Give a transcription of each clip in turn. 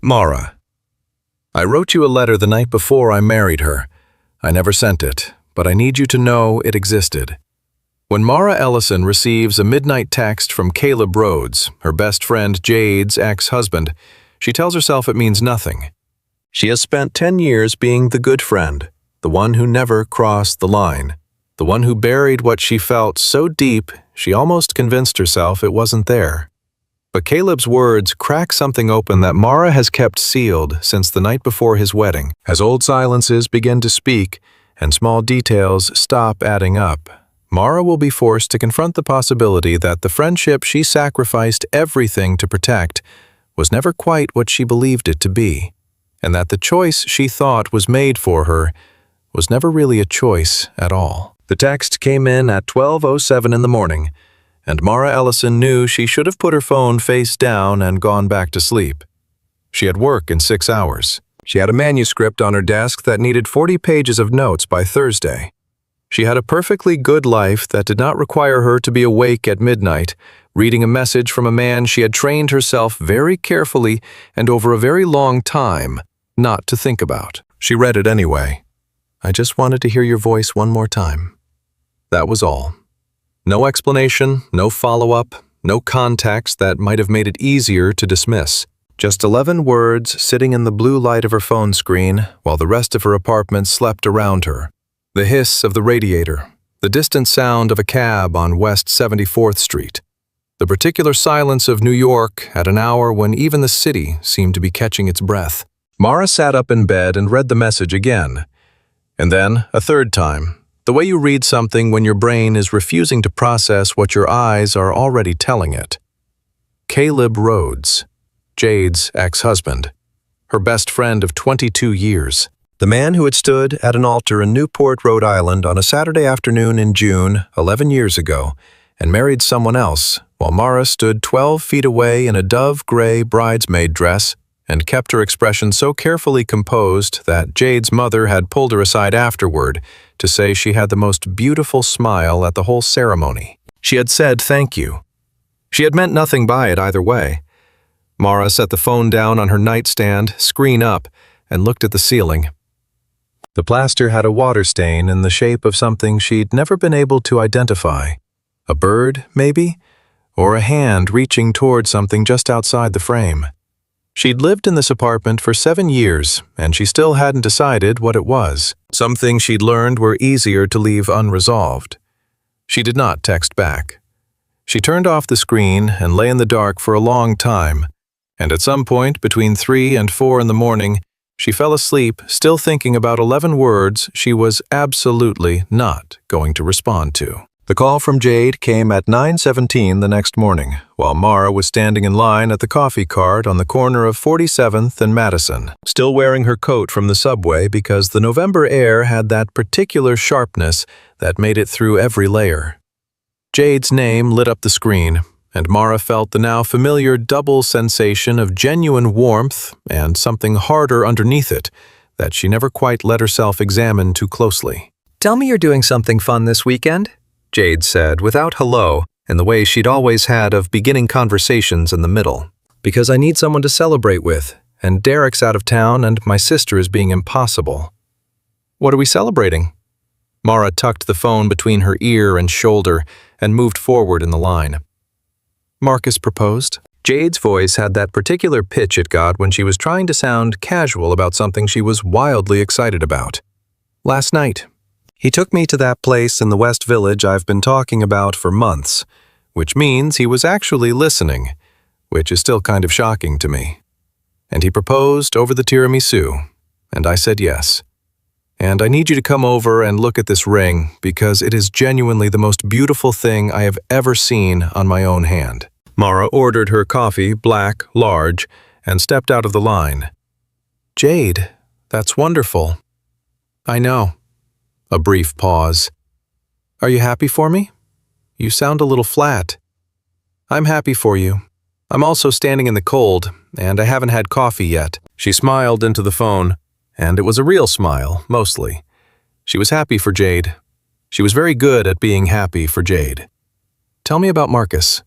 Mara, I wrote you a letter the night before I married her. I never sent it, but I need you to know it existed. When Mara Ellison receives a midnight text from Caleb Rhodes, her best friend Jade's ex-husband, she tells herself it means nothing. She has spent 10 years being the good friend, the one who never crossed the line, the one who buried what she felt so deep she almost convinced herself it wasn't there. But Caleb's words crack something open that Mara has kept sealed since the night before his wedding. As old silences begin to speak and small details stop adding up, Mara will be forced to confront the possibility that the friendship she sacrificed everything to protect was never quite what she believed it to be, and that the choice she thought was made for her was never really a choice at all. The text came in at 12:07 in the morning, and Mara Ellison knew she should have put her phone face down and gone back to sleep. She had work in 6 hours. She had a manuscript on her desk that needed 40 pages of notes by Thursday. She had a perfectly good life that did not require her to be awake at midnight, reading a message from a man she had trained herself very carefully and over a very long time not to think about. She read it anyway. I just wanted to hear your voice one more time. That was all. No explanation, no follow-up, no context that might have made it easier to dismiss. Just 11 words sitting in the blue light of her phone screen while the rest of her apartment slept around her. The hiss of the radiator, the distant sound of a cab on West 74th Street, the particular silence of New York at an hour when even the city seemed to be catching its breath. Mara sat up in bed and read the message again. And then, a third time, the way you read something when your brain is refusing to process what your eyes are already telling it. Caleb Rhodes, Jade's ex-husband, her best friend of 22 years. The man who had stood at an altar in Newport, Rhode Island on a Saturday afternoon in June 11 years ago and married someone else while Mara stood 12 feet away in a dove-gray bridesmaid dress and kept her expression so carefully composed that Jade's mother had pulled her aside afterward to say she had the most beautiful smile at the whole ceremony. She had said thank you. She had meant nothing by it either way. Mara set the phone down on her nightstand, screen up, and looked at the ceiling. The plaster had a water stain in the shape of something she'd never been able to identify. A bird, maybe? Or a hand reaching toward something just outside the frame. She'd lived in this apartment for 7 years, and she still hadn't decided what it was. Some things she'd learned were easier to leave unresolved. She did not text back. She turned off the screen and lay in the dark for a long time, and at some point between 3 and 4 in the morning, she fell asleep still thinking about 11 words she was absolutely not going to respond to. The call from Jade came at 9:17 the next morning, while Mara was standing in line at the coffee cart on the corner of 47th and Madison, still wearing her coat from the subway because the November air had that particular sharpness that made it through every layer. Jade's name lit up the screen, and Mara felt the now familiar double sensation of genuine warmth and something harder underneath it that she never quite let herself examine too closely. "Tell me you're doing something fun this weekend," Jade said without hello in the way she'd always had of beginning conversations in the middle. "Because I need someone to celebrate with, and Derek's out of town and my sister is being impossible." "What are we celebrating?" Mara tucked the phone between her ear and shoulder and moved forward in the line. "Marcus proposed." Jade's voice had that particular pitch it got when she was trying to sound casual about something she was wildly excited about. "Last night. He took me to that place in the West Village I've been talking about for months, which means he was actually listening, which is still kind of shocking to me. And he proposed over the tiramisu, and I said yes. And I need you to come over and look at this ring because it is genuinely the most beautiful thing I have ever seen on my own hand." Mara ordered her coffee, black, large, and stepped out of the line. "Jade, that's wonderful." "I know." A brief pause. "Are you happy for me? You sound a little flat." "I'm happy for you. I'm also standing in the cold, and I haven't had coffee yet." She smiled into the phone, and it was a real smile, mostly. She was happy for Jade. She was very good at being happy for Jade. "Tell me about Marcus."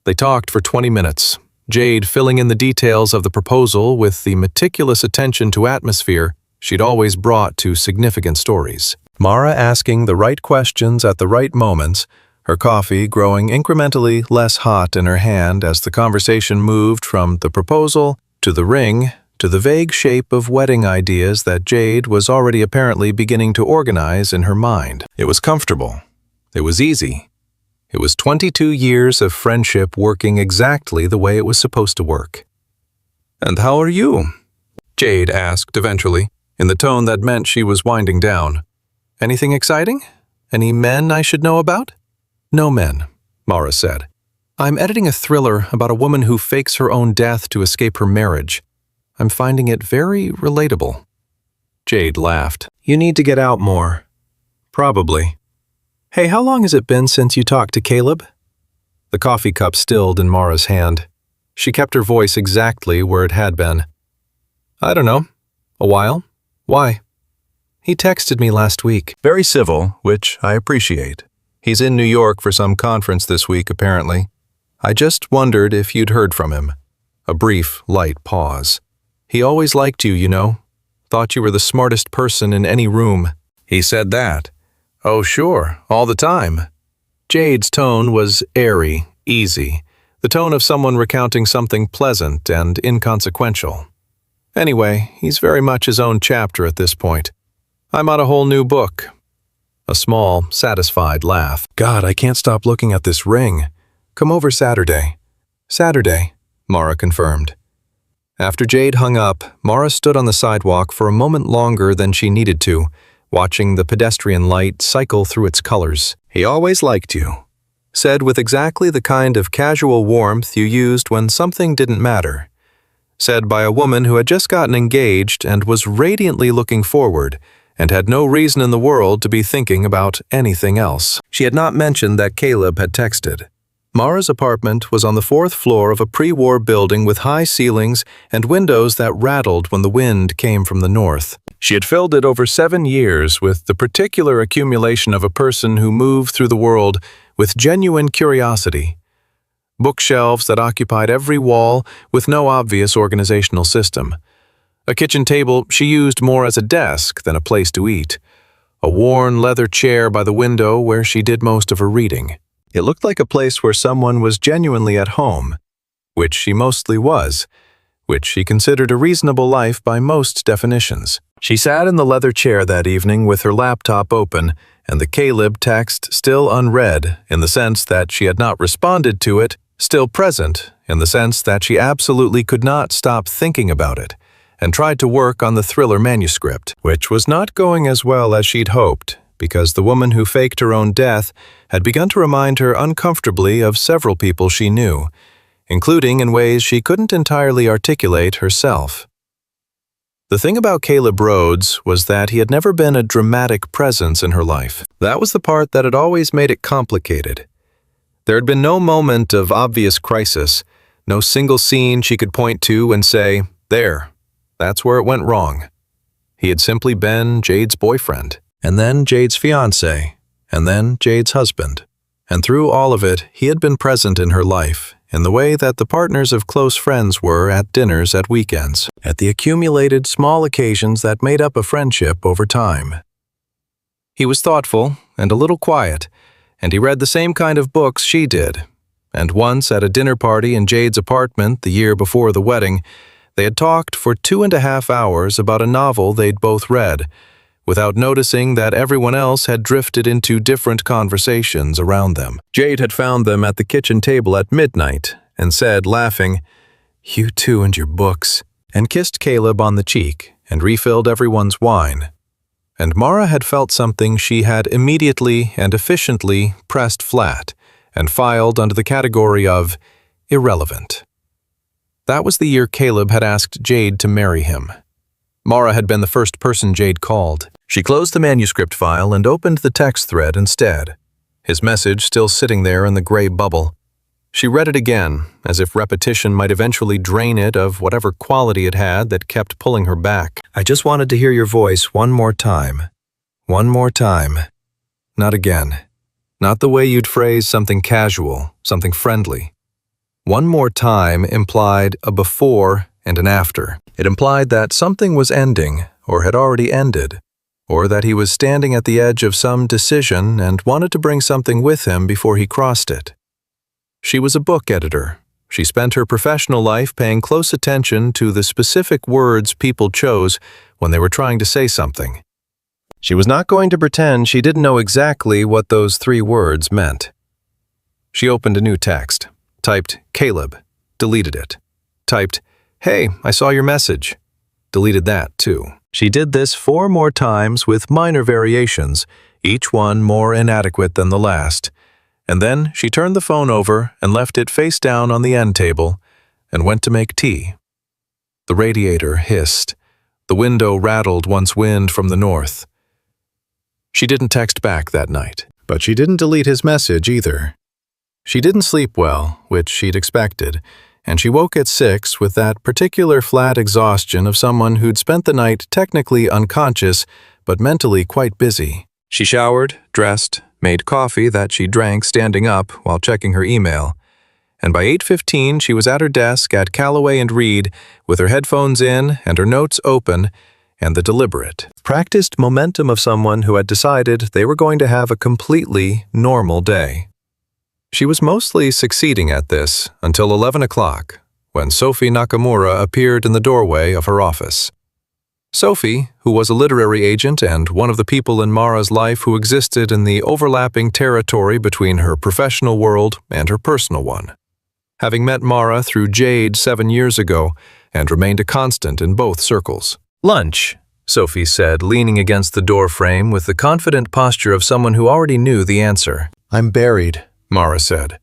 They talked for 20 minutes, Jade filling in the details of the proposal with the meticulous attention to atmosphere she'd always brought to significant stories. Mara asking the right questions at the right moments, her coffee growing incrementally less hot in her hand as the conversation moved from the proposal to the ring to the vague shape of wedding ideas that Jade was already apparently beginning to organize in her mind. It was comfortable. It was easy. It was 22 years of friendship working exactly the way it was supposed to work. "And how are you?" Jade asked eventually, in the tone that meant she was winding down. "Anything exciting? Any men I should know about?" "No men," Mara said. "I'm editing a thriller about a woman who fakes her own death to escape her marriage. I'm finding it very relatable." Jade laughed. "You need to get out more." "Probably." "Hey, how long has it been since you talked to Caleb?" The coffee cup stilled in Mara's hand. She kept her voice exactly where it had been. "I don't know. A while. Why?" "He texted me last week." "Very civil, which I appreciate. He's in New York for some conference this week, apparently. I just wondered if you'd heard from him." A brief, light pause. "He always liked you, you know. Thought you were the smartest person in any room." "He said that?" "Oh, sure, all the time." Jade's tone was airy, easy, the tone of someone recounting something pleasant and inconsequential. "Anyway, he's very much his own chapter at this point. I'm on a whole new book." A small, satisfied laugh. "God, I can't stop looking at this ring. Come over Saturday." "Saturday," Mara confirmed. After Jade hung up, Mara stood on the sidewalk for a moment longer than she needed to, watching the pedestrian light cycle through its colors. "He always liked you," said with exactly the kind of casual warmth you used when something didn't matter. Said by a woman who had just gotten engaged and was radiantly looking forward, and had no reason in the world to be thinking about anything else. She had not mentioned that Caleb had texted. Mara's apartment was on the 4th floor of a pre-war building with high ceilings and windows that rattled when the wind came from the north. She had filled it over 7 years with the particular accumulation of a person who moved through the world with genuine curiosity. Bookshelves that occupied every wall with no obvious organizational system. A kitchen table she used more as a desk than a place to eat. A worn leather chair by the window where she did most of her reading. It looked like a place where someone was genuinely at home, which she mostly was, which she considered a reasonable life by most definitions. She sat in the leather chair that evening with her laptop open and the Caleb text still unread in the sense that she had not responded to it, still present in the sense that she absolutely could not stop thinking about it, and tried to work on the thriller manuscript, which was not going as well as she'd hoped, because the woman who faked her own death had begun to remind her uncomfortably of several people she knew, including in ways she couldn't entirely articulate herself. The thing about Caleb Rhodes was that he had never been a dramatic presence in her life. That was the part that had always made it complicated. There had been no moment of obvious crisis, no single scene she could point to and say, "There, that's where it went wrong." He had simply been Jade's boyfriend, and then Jade's fiancé, and then Jade's husband. And through all of it, he had been present in her life, in the way that the partners of close friends were at dinners at weekends, at the accumulated small occasions that made up a friendship over time. He was thoughtful and a little quiet, and he read the same kind of books she did. And once at a dinner party in Jade's apartment the year before the wedding, they had talked for 2.5 hours about a novel they'd both read, without noticing that everyone else had drifted into different conversations around them. Jade had found them at the kitchen table at midnight and said, laughing, "You two and your books," and kissed Caleb on the cheek and refilled everyone's wine. And Mara had felt something she had immediately and efficiently pressed flat and filed under the category of irrelevant. That was the year Caleb had asked Jade to marry him. Mara had been the first person Jade called. She closed the manuscript file and opened the text thread instead, his message still sitting there in the gray bubble. She read it again, as if repetition might eventually drain it of whatever quality it had that kept pulling her back. "I just wanted to hear your voice one more time. One more time. Not again. Not the way you'd phrase something casual, something friendly. One more time implied a before and an after. It implied that something was ending or had already ended, or that he was standing at the edge of some decision and wanted to bring something with him before he crossed it. She was a book editor. She spent her professional life paying close attention to the specific words people chose when they were trying to say something. She was not going to pretend she didn't know exactly what those 3 words meant. She opened a new text, typed Caleb, deleted it. Typed, "Hey, I saw your message." Deleted that too. She did this 4 more times with minor variations, each one more inadequate than the last. And then she turned the phone over and left it face down on the end table and went to make tea. The radiator hissed. The window rattled once wind from the north. She didn't text back that night, but she didn't delete his message either. She didn't sleep well, which she'd expected, and she woke at 6 with that particular flat exhaustion of someone who'd spent the night technically unconscious, but mentally quite busy. She showered, dressed, made coffee that she drank standing up while checking her email, and by 8:15 she was at her desk at Callaway & Reed with her headphones in and her notes open and the deliberate, practiced momentum of someone who had decided they were going to have a completely normal day. She was mostly succeeding at this until 11 o'clock, when Sophie Nakamura appeared in the doorway of her office. Sophie, who was a literary agent and one of the people in Mara's life who existed in the overlapping territory between her professional world and her personal one. Having met Mara through Jade 7 years ago and remained a constant in both circles. "Lunch," Sophie said, leaning against the doorframe with the confident posture of someone who already knew the answer. "I'm buried," Mara said.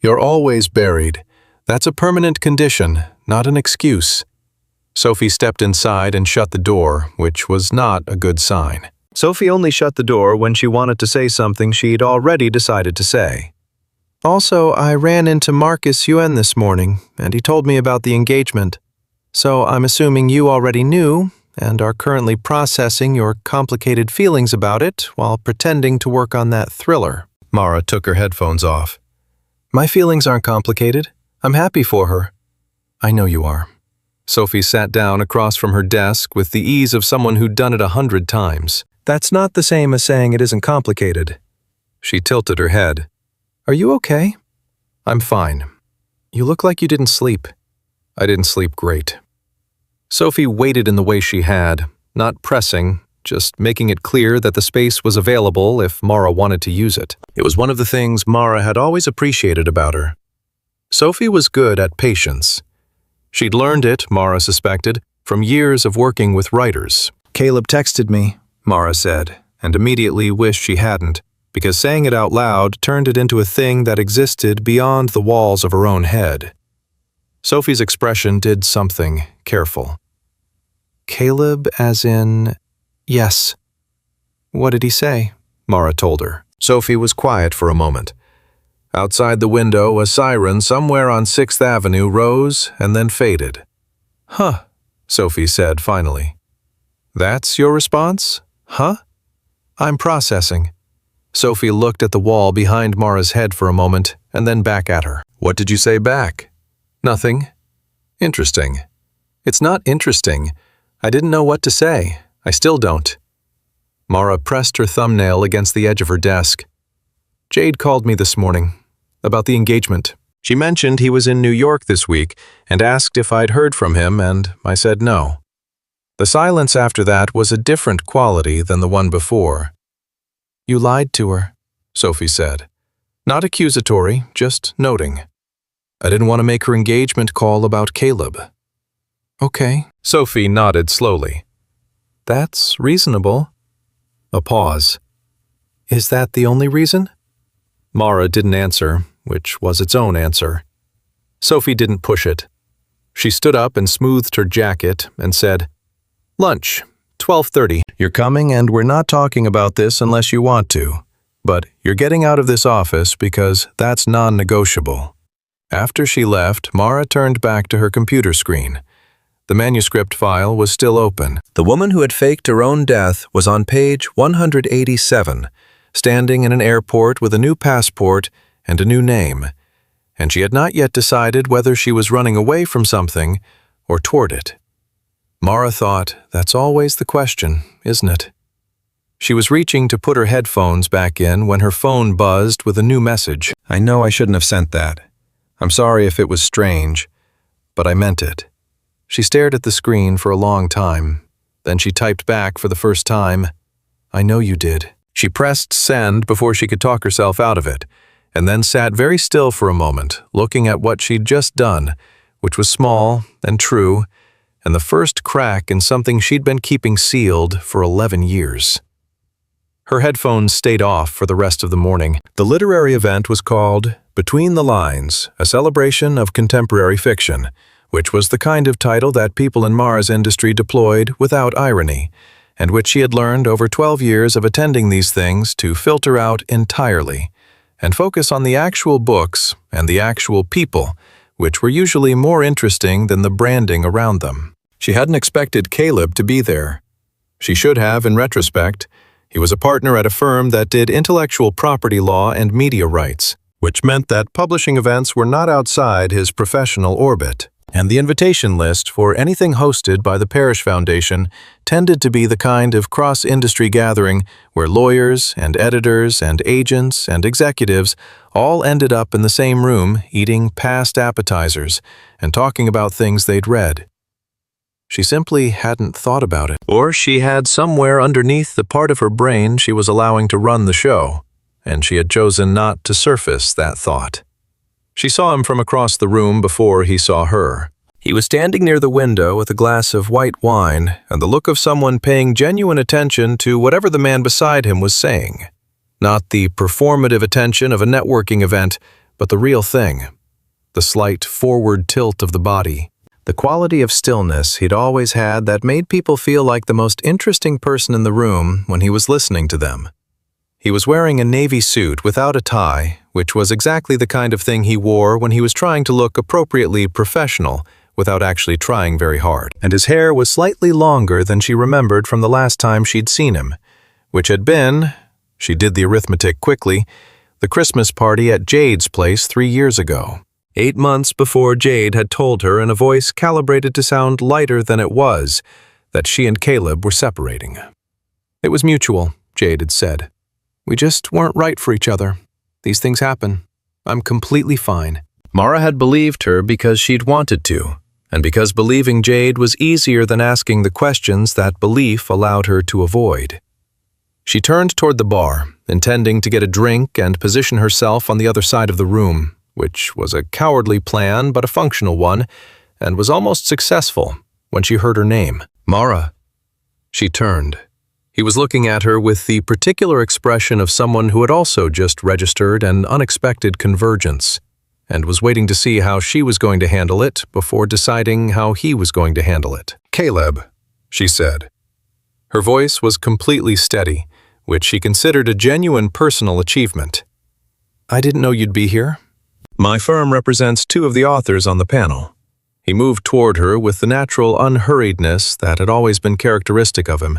"You're always buried. That's a permanent condition, not an excuse." Sophie stepped inside and shut the door, which was not a good sign. Sophie only shut the door when she wanted to say something she'd already decided to say. "Also, I ran into Marcus Yuen this morning, and he told me about the engagement. So I'm assuming you already knew and are currently processing your complicated feelings about it while pretending to work on that thriller." Mara took her headphones off. "My feelings aren't complicated. I'm happy for her." "I know you are." Sophie sat down across from her desk with the ease of someone who'd done it 100 times. "That's not the same as saying it isn't complicated." She tilted her head. "Are you okay?" "I'm fine. You look like you didn't sleep." "I didn't sleep great." Sophie waited in the way she had, not pressing, just making it clear that the space was available if Mara wanted to use it. It was one of the things Mara had always appreciated about her. Sophie was good at patience. She'd learned it, Mara suspected, from years of working with writers. "Caleb texted me," Mara said, and immediately wished she hadn't, because saying it out loud turned it into a thing that existed beyond the walls of her own head. Sophie's expression did something careful. "Caleb as in, yes." "What did he say?" Mara told her. Sophie was quiet for a moment. Outside the window, a siren somewhere on 6th Avenue rose and then faded. "Huh," Sophie said finally. "That's your response? Huh?" "I'm processing." Sophie looked at the wall behind Mara's head for a moment and then back at her. "What did you say back?" "Nothing." "Interesting." "It's not interesting. I didn't know what to say. I still don't." Mara pressed her thumbnail against the edge of her desk. "Jade called me this morning about the engagement. She mentioned he was in New York this week and asked if I'd heard from him, and I said no." The silence after that was a different quality than the one before. "You lied to her," Sophie said. Not accusatory, just noting. "I didn't want to make her engagement call about Caleb." "Okay." Sophie nodded slowly. "That's reasonable." A pause. "Is that the only reason?" Mara didn't answer, which was its own answer. Sophie didn't push it. She stood up and smoothed her jacket and said, "Lunch, 12:30. You're coming and we're not talking about this unless you want to. But you're getting out of this office because that's non-negotiable." After she left, Mara turned back to her computer screen. The manuscript file was still open. The woman who had faked her own death was on page 187, standing in an airport with a new passport and a new name. and she had not yet decided whether she was running away from something or toward it. Mara thought, that's always the question, isn't it? She was reaching to put her headphones back in when her phone buzzed with a new message. I know I shouldn't have sent that. I'm sorry if it was strange, but I meant it. She stared at the screen for a long time. Then she typed back for the first time, I know you did. She pressed send before she could talk herself out of it, and then sat very still for a moment, looking at what she'd just done, which was small and true, and the first crack in something she'd been keeping sealed for 11 years. Her headphones stayed off for the rest of the morning. The literary event was called Between the Lines, a celebration of contemporary fiction, which was the kind of title that people in Mara's industry deployed without irony, and which she had learned over 12 years of attending these things to filter out entirely, and focus on the actual books and the actual people, which were usually more interesting than the branding around them. She hadn't expected Caleb to be there. She should have, in retrospect. He was a partner at a firm that did intellectual property law and media rights, which meant that publishing events were not outside his professional orbit, and the invitation list for anything hosted by the Parish Foundation tended to be the kind of cross-industry gathering where lawyers and editors and agents and executives all ended up in the same room eating past appetizers and talking about things they'd read. She simply hadn't thought about it. Or she had somewhere underneath the part of her brain she was allowing to run the show, and she had chosen not to surface that thought. She saw him from across the room before he saw her. He was standing near the window with a glass of white wine and the look of someone paying genuine attention to whatever the man beside him was saying. Not the performative attention of a networking event, but the real thing. The slight forward tilt of the body. The quality of stillness he'd always had that made people feel like the most interesting person in the room when he was listening to them. He was wearing a navy suit without a tie, which was exactly the kind of thing he wore when he was trying to look appropriately professional without actually trying very hard. And his hair was slightly longer than she remembered from the last time she'd seen him, which had been, she did the arithmetic quickly, the Christmas party at Jade's place 3 years ago. 8 months before Jade had told her in a voice calibrated to sound lighter than it was that she and Caleb were separating. It was mutual, Jade had said. We just weren't right for each other. These things happen. I'm completely fine. Mara had believed her because she'd wanted to, and because believing Jade was easier than asking the questions that belief allowed her to avoid. She turned toward the bar, intending to get a drink and position herself on the other side of the room, which was a cowardly plan but a functional one, and was almost successful when she heard her name. Mara. She turned. He was looking at her with the particular expression of someone who had also just registered an unexpected convergence, and was waiting to see how she was going to handle it before deciding how he was going to handle it. Caleb, she said. Her voice was completely steady, which she considered a genuine personal achievement. I didn't know you'd be here. My firm represents 2 of the authors on the panel. He moved toward her with the natural unhurriedness that had always been characteristic of him.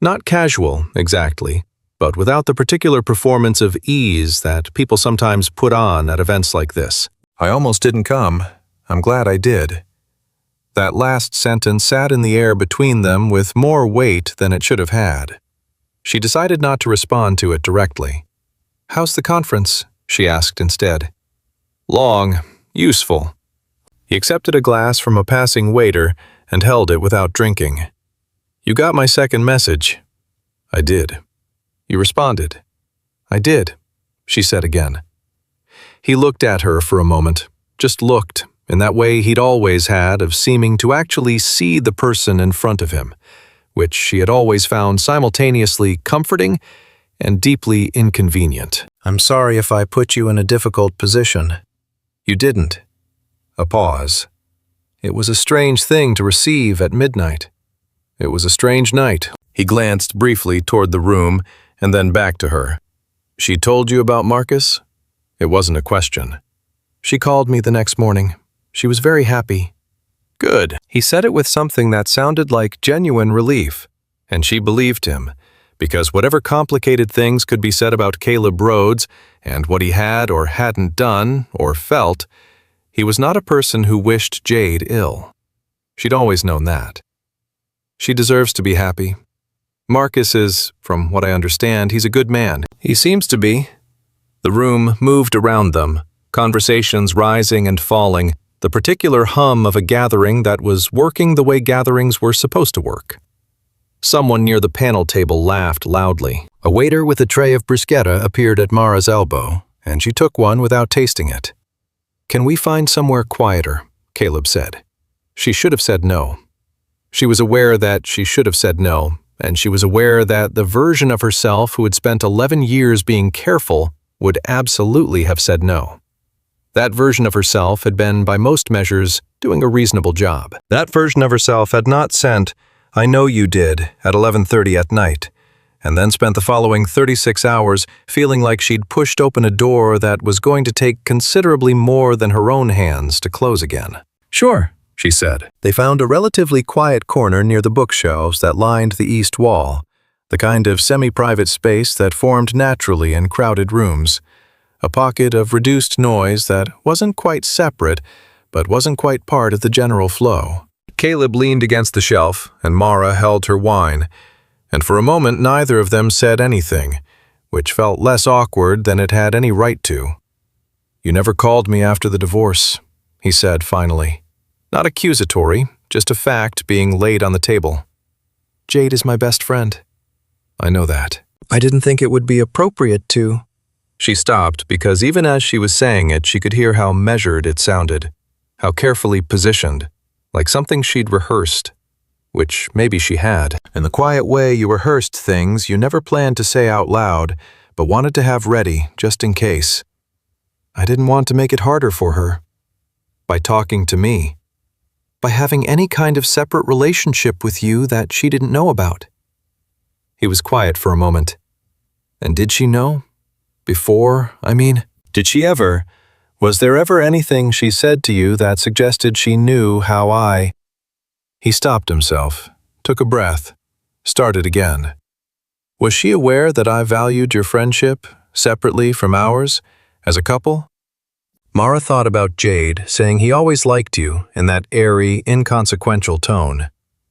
Not casual, exactly, but without the particular performance of ease that people sometimes put on at events like this. I almost didn't come. I'm glad I did. That last sentence sat in the air between them with more weight than it should have had. She decided not to respond to it directly. How's the conference? She asked instead. Long, useful. He accepted a glass from a passing waiter and held it without drinking. You got my second message. I did. You responded. I did, she said again. He looked at her for a moment, just looked, in that way he'd always had of seeming to actually see the person in front of him, which she had always found simultaneously comforting and deeply inconvenient. I'm sorry if I put you in a difficult position. You didn't. A pause. It was a strange thing to receive at midnight. It was a strange night. He glanced briefly toward the room and then back to her. She told you about Marcus? It wasn't a question. She called me the next morning. She was very happy. Good. He said it with something that sounded like genuine relief, and she believed him, Because whatever complicated things could be said about Caleb Rhodes and what he had or hadn't done or felt, he was not a person who wished Jade ill. She'd always known that. She deserves to be happy. Marcus is, from what I understand, he's a good man. He seems to be. The room moved around them, conversations rising and falling, the particular hum of a gathering that was working the way gatherings were supposed to work. Someone near the panel table laughed loudly. A waiter with a tray of bruschetta appeared at Mara's elbow, and she took one without tasting it. "Can we find somewhere quieter?" Caleb said. She should have said no. She was aware that she should have said no, and she was aware that the version of herself who had spent 11 years being careful would absolutely have said no. That version of herself had been, by most measures, doing a reasonable job. That version of herself had not sent, "I know you did," at 11:30 at night, and then spent the following 36 hours feeling like she'd pushed open a door that was going to take considerably more than her own hands to close again. "Sure," she said. They found a relatively quiet corner near the bookshelves that lined the east wall, the kind of semi-private space that formed naturally in crowded rooms, a pocket of reduced noise that wasn't quite separate, but wasn't quite part of the general flow. Caleb leaned against the shelf, and Mara held her wine, and for a moment neither of them said anything, which felt less awkward than it had any right to. "You never called me after the divorce," he said finally. Not accusatory, just a fact being laid on the table. "Jade is my best friend." "I know that." "I didn't think it would be appropriate to." She stopped because even as she was saying it, she could hear how measured it sounded, how carefully positioned, like something she'd rehearsed, which maybe she had. In the quiet way you rehearsed things you never planned to say out loud, but wanted to have ready, just in case. I didn't want to make it harder for her. By talking to me. By having any kind of separate relationship with you that she didn't know about. He was quiet for a moment. And did she know? Before, I mean? Did she ever? Was there ever anything she said to you that suggested she knew how I... He stopped himself, took a breath, started again. Was she aware that I valued your friendship, separately from ours, as a couple? Mara thought about Jade saying he always liked you in that airy, inconsequential tone.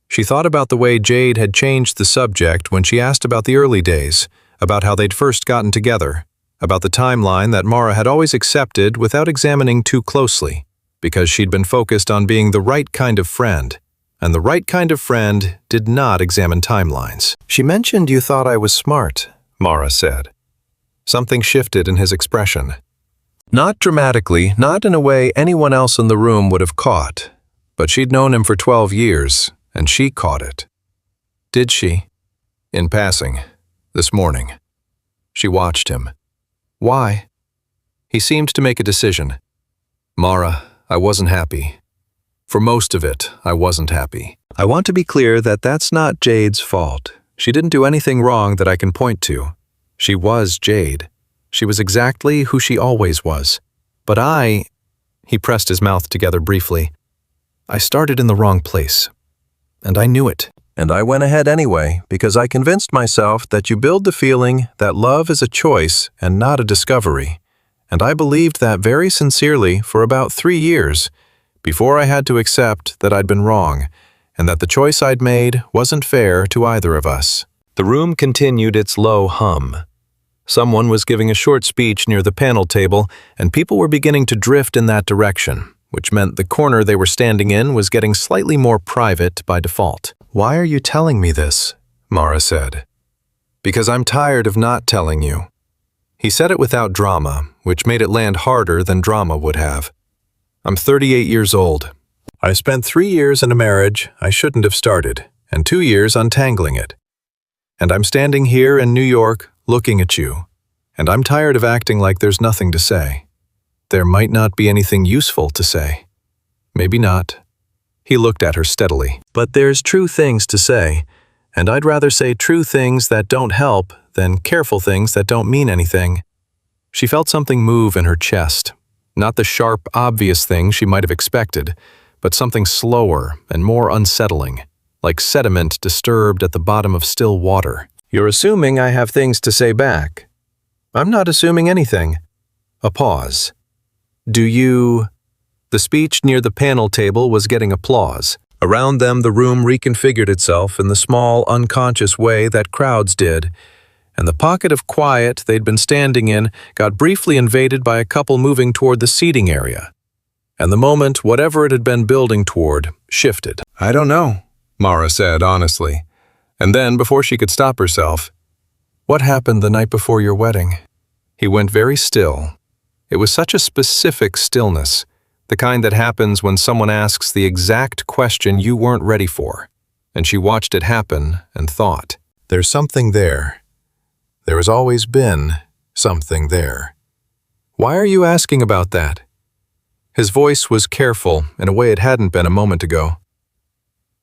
She thought about the way Jade had changed the subject when she asked about the early days, about how they'd first gotten together, about the timeline that Mara had always accepted without examining too closely, because she'd been focused on being the right kind of friend, and the right kind of friend did not examine timelines. "She mentioned you thought I was smart," Mara said. Something shifted in his expression. Not dramatically, not in a way anyone else in the room would have caught, but she'd known him for 12 years, and she caught it. Did she? In passing, this morning. She watched him. Why? He seemed to make a decision. "Mara, I wasn't happy. For most of it, I wasn't happy. I want to be clear that that's not Jade's fault. She didn't do anything wrong that I can point to. She was Jade. She was exactly who she always was. But he pressed his mouth together briefly. I started in the wrong place. And I knew it. And I went ahead anyway, because I convinced myself that you build the feeling that love is a choice and not a discovery. And I believed that very sincerely for about 3 years, before I had to accept that I'd been wrong, and that the choice I'd made wasn't fair to either of us." The room continued its low hum. Someone was giving a short speech near the panel table, and people were beginning to drift in that direction, which meant the corner they were standing in was getting slightly more private by default. "Why are you telling me this?" Mara said. "Because I'm tired of not telling you." He said it without drama, which made it land harder than drama would have. "I'm 38 years old. I spent 3 years in a marriage I shouldn't have started, and 2 years untangling it. And I'm standing here in New York looking at you, and I'm tired of acting like there's nothing to say. There might not be anything useful to say. Maybe not." He looked at her steadily. "But there's true things to say, and I'd rather say true things that don't help than careful things that don't mean anything." She felt something move in her chest. Not the sharp, obvious thing she might have expected, but something slower and more unsettling, like sediment disturbed at the bottom of still water. You're assuming I have things to say back. I'm not assuming anything. A pause. Do you... The speech near the panel table was getting applause. Around them, the room reconfigured itself in the small, unconscious way that crowds did, and the pocket of quiet they'd been standing in got briefly invaded by a couple moving toward the seating area. And the moment whatever it had been building toward shifted. I don't know, Mara said honestly. And then, before she could stop herself, What happened the night before your wedding? He went very still. It was such a specific stillness, the kind that happens when someone asks the exact question you weren't ready for, and she watched it happen and thought, there's something there. There has always been something there. Why are you asking about that? His voice was careful in a way it hadn't been a moment ago.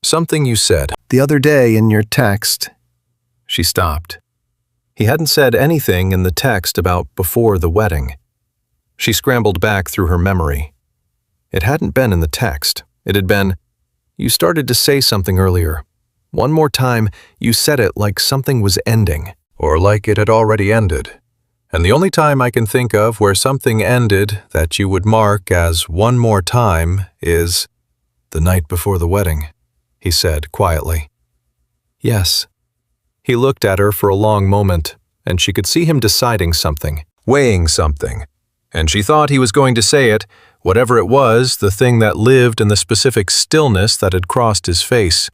Something you said. The other day in your text. She stopped. He hadn't said anything in the text about before the wedding. She scrambled back through her memory. It hadn't been in the text. It had been, you started to say something earlier. One more time, you said it like something was ending, or like it had already ended. And the only time I can think of where something ended that you would mark as one more time is the night before the wedding, he said quietly. Yes. He looked at her for a long moment, and she could see him deciding something, weighing something. And she thought he was going to say it, whatever it was, the thing that lived in the specific stillness that had crossed his face.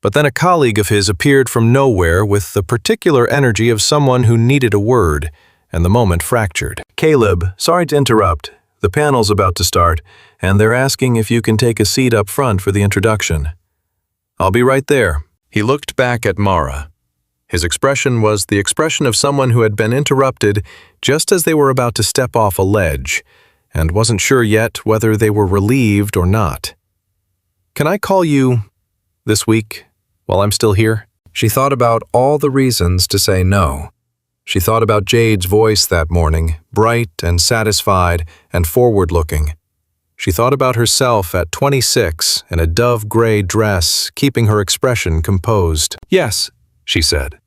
But then a colleague of his appeared from nowhere with the particular energy of someone who needed a word, and the moment fractured. Caleb, sorry to interrupt. The panel's about to start, and they're asking if you can take a seat up front for the introduction. I'll be right there. He looked back at Mara. His expression was the expression of someone who had been interrupted just as they were about to step off a ledge, and wasn't sure yet whether they were relieved or not. Can I call you this week while I'm still here? She thought about all the reasons to say no. She thought about Jade's voice that morning, bright and satisfied and forward-looking. She thought about herself at 26 in a dove-gray dress, keeping her expression composed. Yes, she said.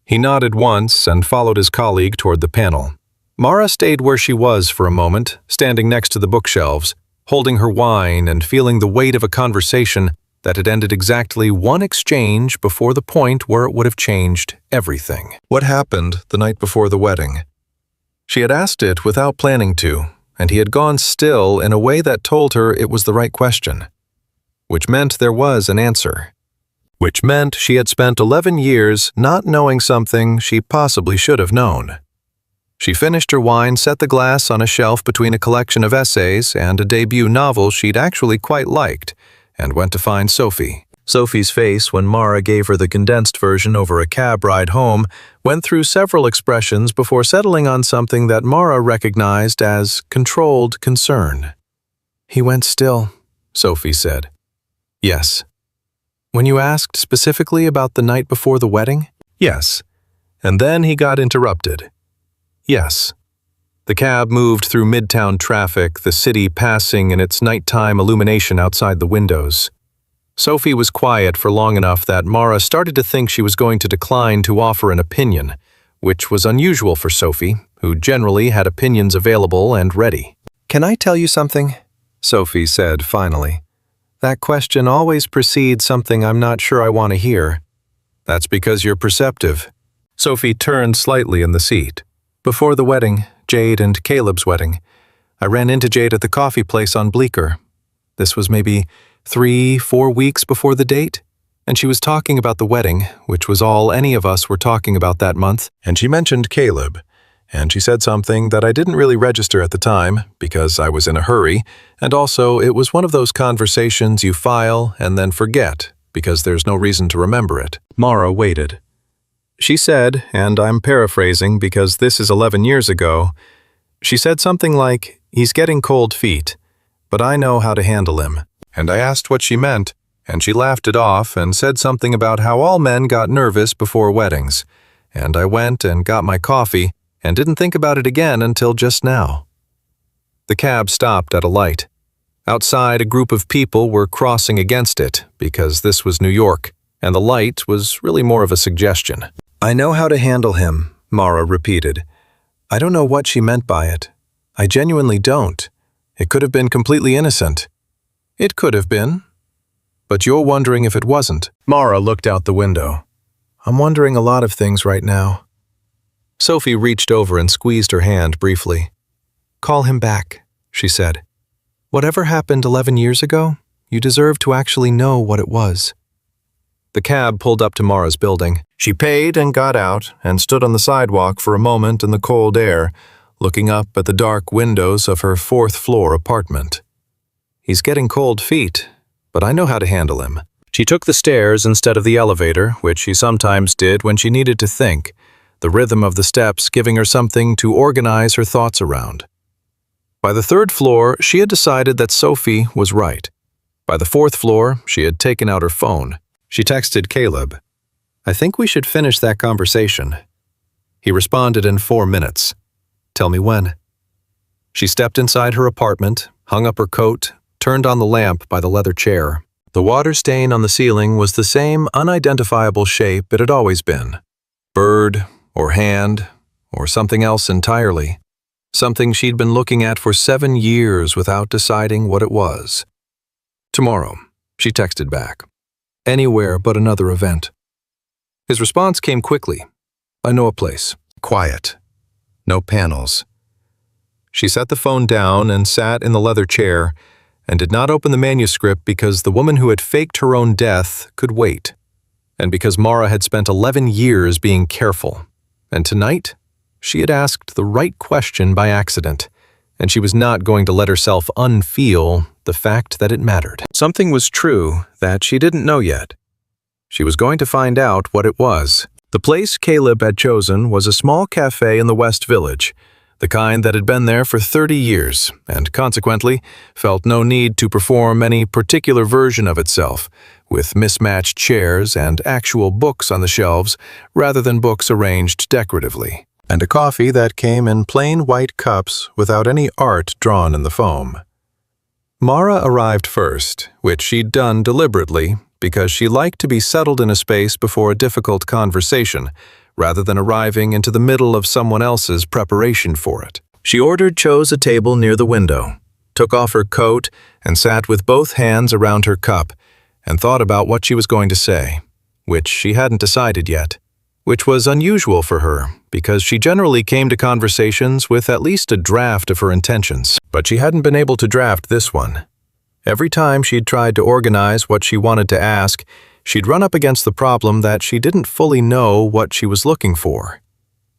He nodded once and followed his colleague toward the panel. Mara stayed where she was for a moment, standing next to the bookshelves, holding her wine and feeling the weight of a conversation that had ended exactly one exchange before the point where it would have changed everything. What happened the night before the wedding? She had asked it without planning to, and he had gone still in a way that told her it was the right question. Which meant there was an answer. Which meant she had spent 11 years not knowing something she possibly should have known. She finished her wine, set the glass on a shelf between a collection of essays and a debut novel she'd actually quite liked, and went to find Sophie. Sophie's face, when Mara gave her the condensed version over a cab ride home, went through several expressions before settling on something that Mara recognized as controlled concern. He went still, Sophie said. Yes. When you asked specifically about the night before the wedding? Yes. And then he got interrupted. Yes. The cab moved through midtown traffic, the city passing in its nighttime illumination outside the windows. Sophie was quiet for long enough that Mara started to think she was going to decline to offer an opinion, which was unusual for Sophie, who generally had opinions available and ready. Can I tell you something? Sophie said finally. That question always precedes something I'm not sure I want to hear. That's because you're perceptive. Sophie turned slightly in the seat. Before the wedding, Jade and Caleb's wedding, I ran into Jade at the coffee place on Bleecker. This was maybe 3-4 weeks before the date, and she was talking about the wedding, which was all any of us were talking about that month, and she mentioned Caleb, and she said something that I didn't really register at the time because I was in a hurry, and also it was one of those conversations you file and then forget because there's no reason to remember it. Mara waited. She said, and I'm paraphrasing because this is 11 years ago, she said something like, he's getting cold feet, but I know how to handle him. And I asked what she meant, and she laughed it off and said something about how all men got nervous before weddings. And I went and got my coffee and didn't think about it again until just now. The cab stopped at a light. Outside, a group of people were crossing against it because this was New York, and the light was really more of a suggestion. I know how to handle him, Mara repeated. I don't know what she meant by it. I genuinely don't. It could have been completely innocent. It could have been. But you're wondering if it wasn't. Mara looked out the window. I'm wondering a lot of things right now. Sophie reached over and squeezed her hand briefly. Call him back, she said. Whatever happened 11 years ago, you deserve to actually know what it was. The cab pulled up to Mara's building. She paid and got out and stood on the sidewalk for a moment in the cold air, looking up at the dark windows of her fourth-floor apartment. He's getting cold feet, but I know how to handle him. She took the stairs instead of the elevator, which she sometimes did when she needed to think, the rhythm of the steps giving her something to organize her thoughts around. By the third floor, she had decided that Sophie was right. By the fourth floor, she had taken out her phone. She texted Caleb. I think we should finish that conversation. He responded in 4 minutes. Tell me when. She stepped inside her apartment, hung up her coat, turned on the lamp by the leather chair. The water stain on the ceiling was the same unidentifiable shape it had always been. Bird, or hand, or something else entirely. Something she'd been looking at for 7 years without deciding what it was. Tomorrow, she texted back. Anywhere but another event. His response came quickly. I know a place. Quiet. No panels. She set the phone down and sat in the leather chair and did not open the manuscript because the woman who had faked her own death could wait, and because Mara had spent 11 years being careful. And tonight, she had asked the right question by accident, and she was not going to let herself unfeel the fact that it mattered. Something was true that she didn't know yet. She was going to find out what it was. The place Caleb had chosen was a small cafe in the West Village, the kind that had been there for 30 years, and consequently felt no need to perform any particular version of itself, with mismatched chairs and actual books on the shelves rather than books arranged decoratively, and a coffee that came in plain white cups without any art drawn in the foam. Mara arrived first, which she'd done deliberately because she liked to be settled in a space before a difficult conversation, rather than arriving into the middle of someone else's preparation for it. She chose a table near the window, took off her coat, and sat with both hands around her cup, and thought about what she was going to say, which she hadn't decided yet, which was unusual for her, because she generally came to conversations with at least a draft of her intentions. But she hadn't been able to draft this one. Every time she'd tried to organize what she wanted to ask, she'd run up against the problem that she didn't fully know what she was looking for.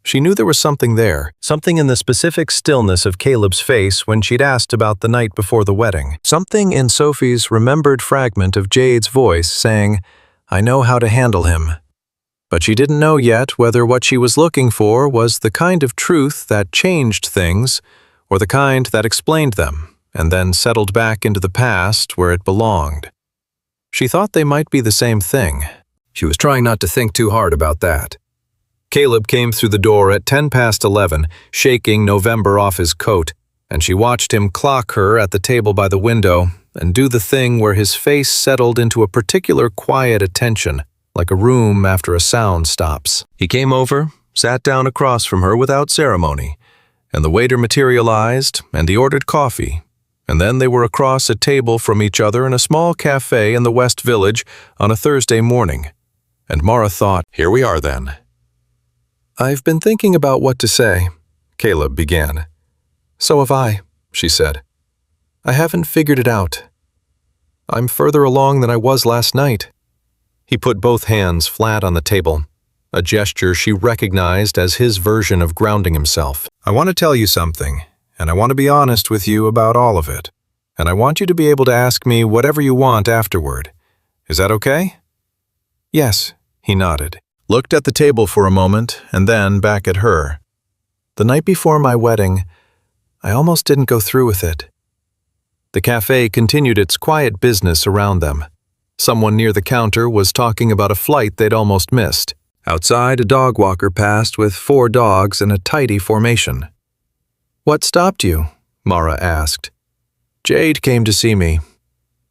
She knew there was something there, something in the specific stillness of Caleb's face when she'd asked about the night before the wedding, something in Sophie's remembered fragment of Jade's voice saying, I know how to handle him. But she didn't know yet whether what she was looking for was the kind of truth that changed things, or the kind that explained them, and then settled back into the past where it belonged. She thought they might be the same thing. She was trying not to think too hard about that. Caleb came through the door at 11:10, shaking November off his coat, and she watched him clock her at the table by the window and do the thing where his face settled into a particular quiet attention, like a room after a sound stops. He came over, sat down across from her without ceremony, and the waiter materialized, and he ordered coffee, and then they were across a table from each other in a small cafe in the West Village on a Thursday morning. And Mara thought, here we are then. I've been thinking about what to say, Caleb began. So have I, she said. I haven't figured it out. I'm further along than I was last night. He put both hands flat on the table, a gesture she recognized as his version of grounding himself. I want to tell you something, and I want to be honest with you about all of it, and I want you to be able to ask me whatever you want afterward. Is that okay? Yes, he nodded, looked at the table for a moment, and then back at her. The night before my wedding, I almost didn't go through with it. The cafe continued its quiet business around them. Someone near the counter was talking about a flight they'd almost missed. Outside, a dog walker passed with 4 dogs in a tidy formation. What stopped you? Mara asked. Jade came to see me.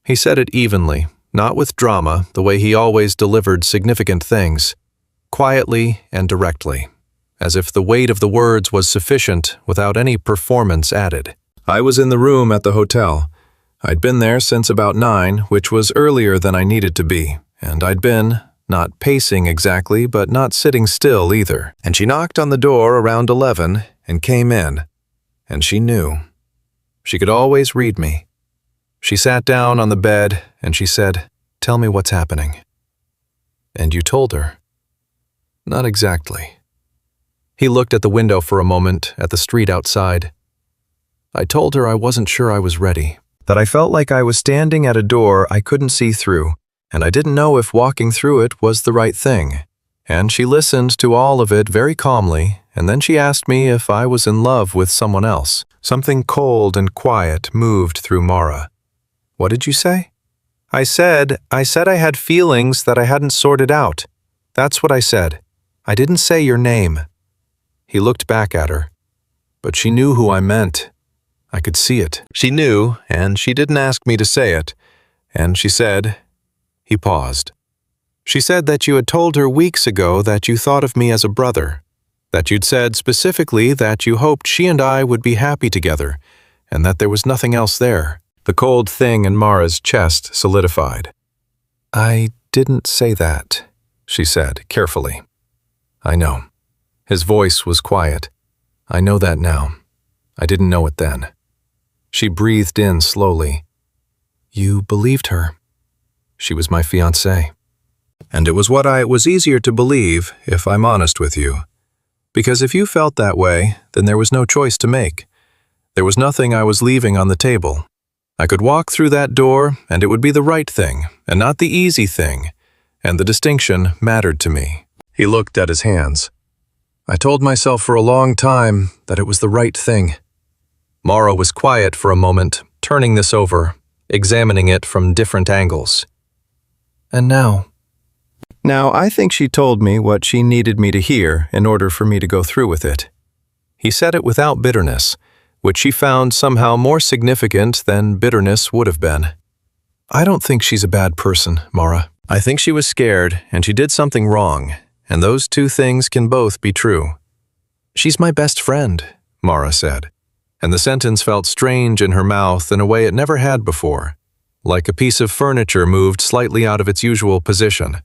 He said it evenly, not with drama, the way he always delivered significant things. quietly and directly, as if the weight of the words was sufficient without any performance added. I was in the room at the hotel. I'd been there since about 9, which was earlier than I needed to be, and I'd been, not pacing exactly, but not sitting still either. And she knocked on the door around 11 and came in, and she knew. She could always read me. She sat down on the bed and she said, "Tell me what's happening." "And you told her?" "Not exactly." He looked at the window for a moment, at the street outside. "I told her I wasn't sure I was ready, that I felt like I was standing at a door I couldn't see through, and I didn't know if walking through it was the right thing. And she listened to all of it very calmly, and then she asked me if I was in love with someone else." Something cold and quiet moved through Mara. "What did you say?" I said I had feelings that I hadn't sorted out. That's what I said. I didn't say your name." He looked back at her. But she knew who I meant. I could see it. She knew, and she didn't ask me to say it. And she said... He paused. "She said that you had told her weeks ago that you thought of me as a brother, that you'd said specifically that you hoped she and I would be happy together, and that there was nothing else there." The cold thing in Mara's chest solidified. "I didn't say that," she said carefully. "I know." His voice was quiet. "I know that now. I didn't know it then." She breathed in slowly. "You believed her." "She was my fiancée. And it was what it was easier to believe, if I'm honest with you. Because if you felt that way, then there was no choice to make. There was nothing I was leaving on the table. I could walk through that door, and it would be the right thing, and not the easy thing, and the distinction mattered to me." He looked at his hands. "I told myself for a long time that it was the right thing." Mara was quiet for a moment, turning this over, examining it from different angles. "And now?" Now, I think she told me what she needed me to hear in order for me to go through with it. He said it without bitterness, which she found somehow more significant than bitterness would have been. "I don't think she's a bad person, Mara. I think she was scared and she did something wrong, and those two things can both be true." "She's my best friend," Mara said, and the sentence felt strange in her mouth in a way it never had before, like a piece of furniture moved slightly out of its usual position.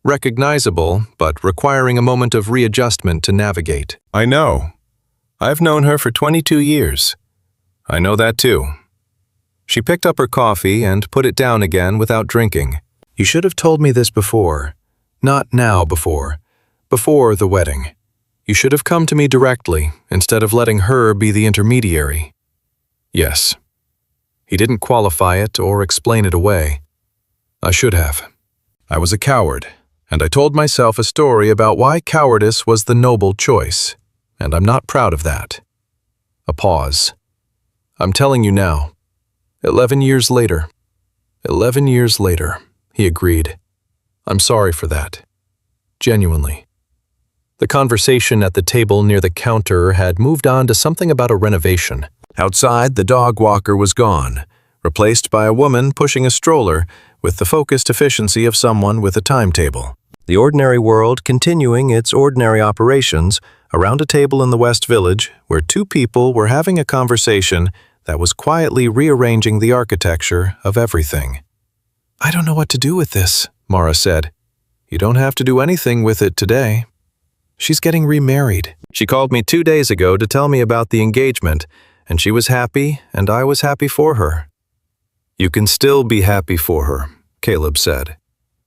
Recognizable, but requiring a moment of readjustment to navigate. "I know. I've known her for 22 years. I know that too." She picked up her coffee and put it down again without drinking. "You should have told me this before. Not now before the wedding. You should have come to me directly, instead of letting her be the intermediary." Yes. He didn't qualify it or explain it away. I should have. I was a coward, and I told myself a story about why cowardice was the noble choice. And I'm not proud of that. A pause. "I'm telling you now. 11 years later. 11 years later," he agreed. "I'm sorry for that. Genuinely." The conversation at the table near the counter had moved on to something about a renovation. Outside, the dog walker was gone, replaced by a woman pushing a stroller with the focused efficiency of someone with a timetable. The ordinary world continuing its ordinary operations around a table in the West Village where two people were having a conversation that was quietly rearranging the architecture of everything. "I don't know what to do with this," Mara said. "You don't have to do anything with it today. She's getting remarried. She called me 2 days ago to tell me about the engagement, and she was happy, and I was happy for her." "You can still be happy for her," Caleb said.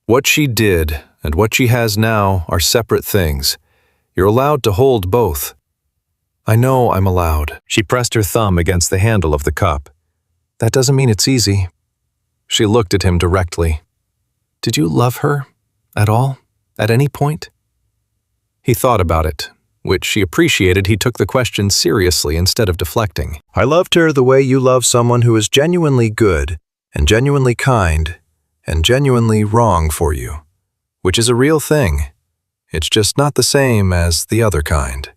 "What she did and what she has now are separate things. You're allowed to hold both." "I know I'm allowed." She pressed her thumb against the handle of the cup. "That doesn't mean it's easy." She looked at him directly. "Did you love her? At all? At any point?" He thought about it, which she appreciated. He took the question seriously instead of deflecting. "I loved her the way you love someone who is genuinely good, and genuinely kind, and genuinely wrong for you. Which is a real thing. It's just not the same as the other kind."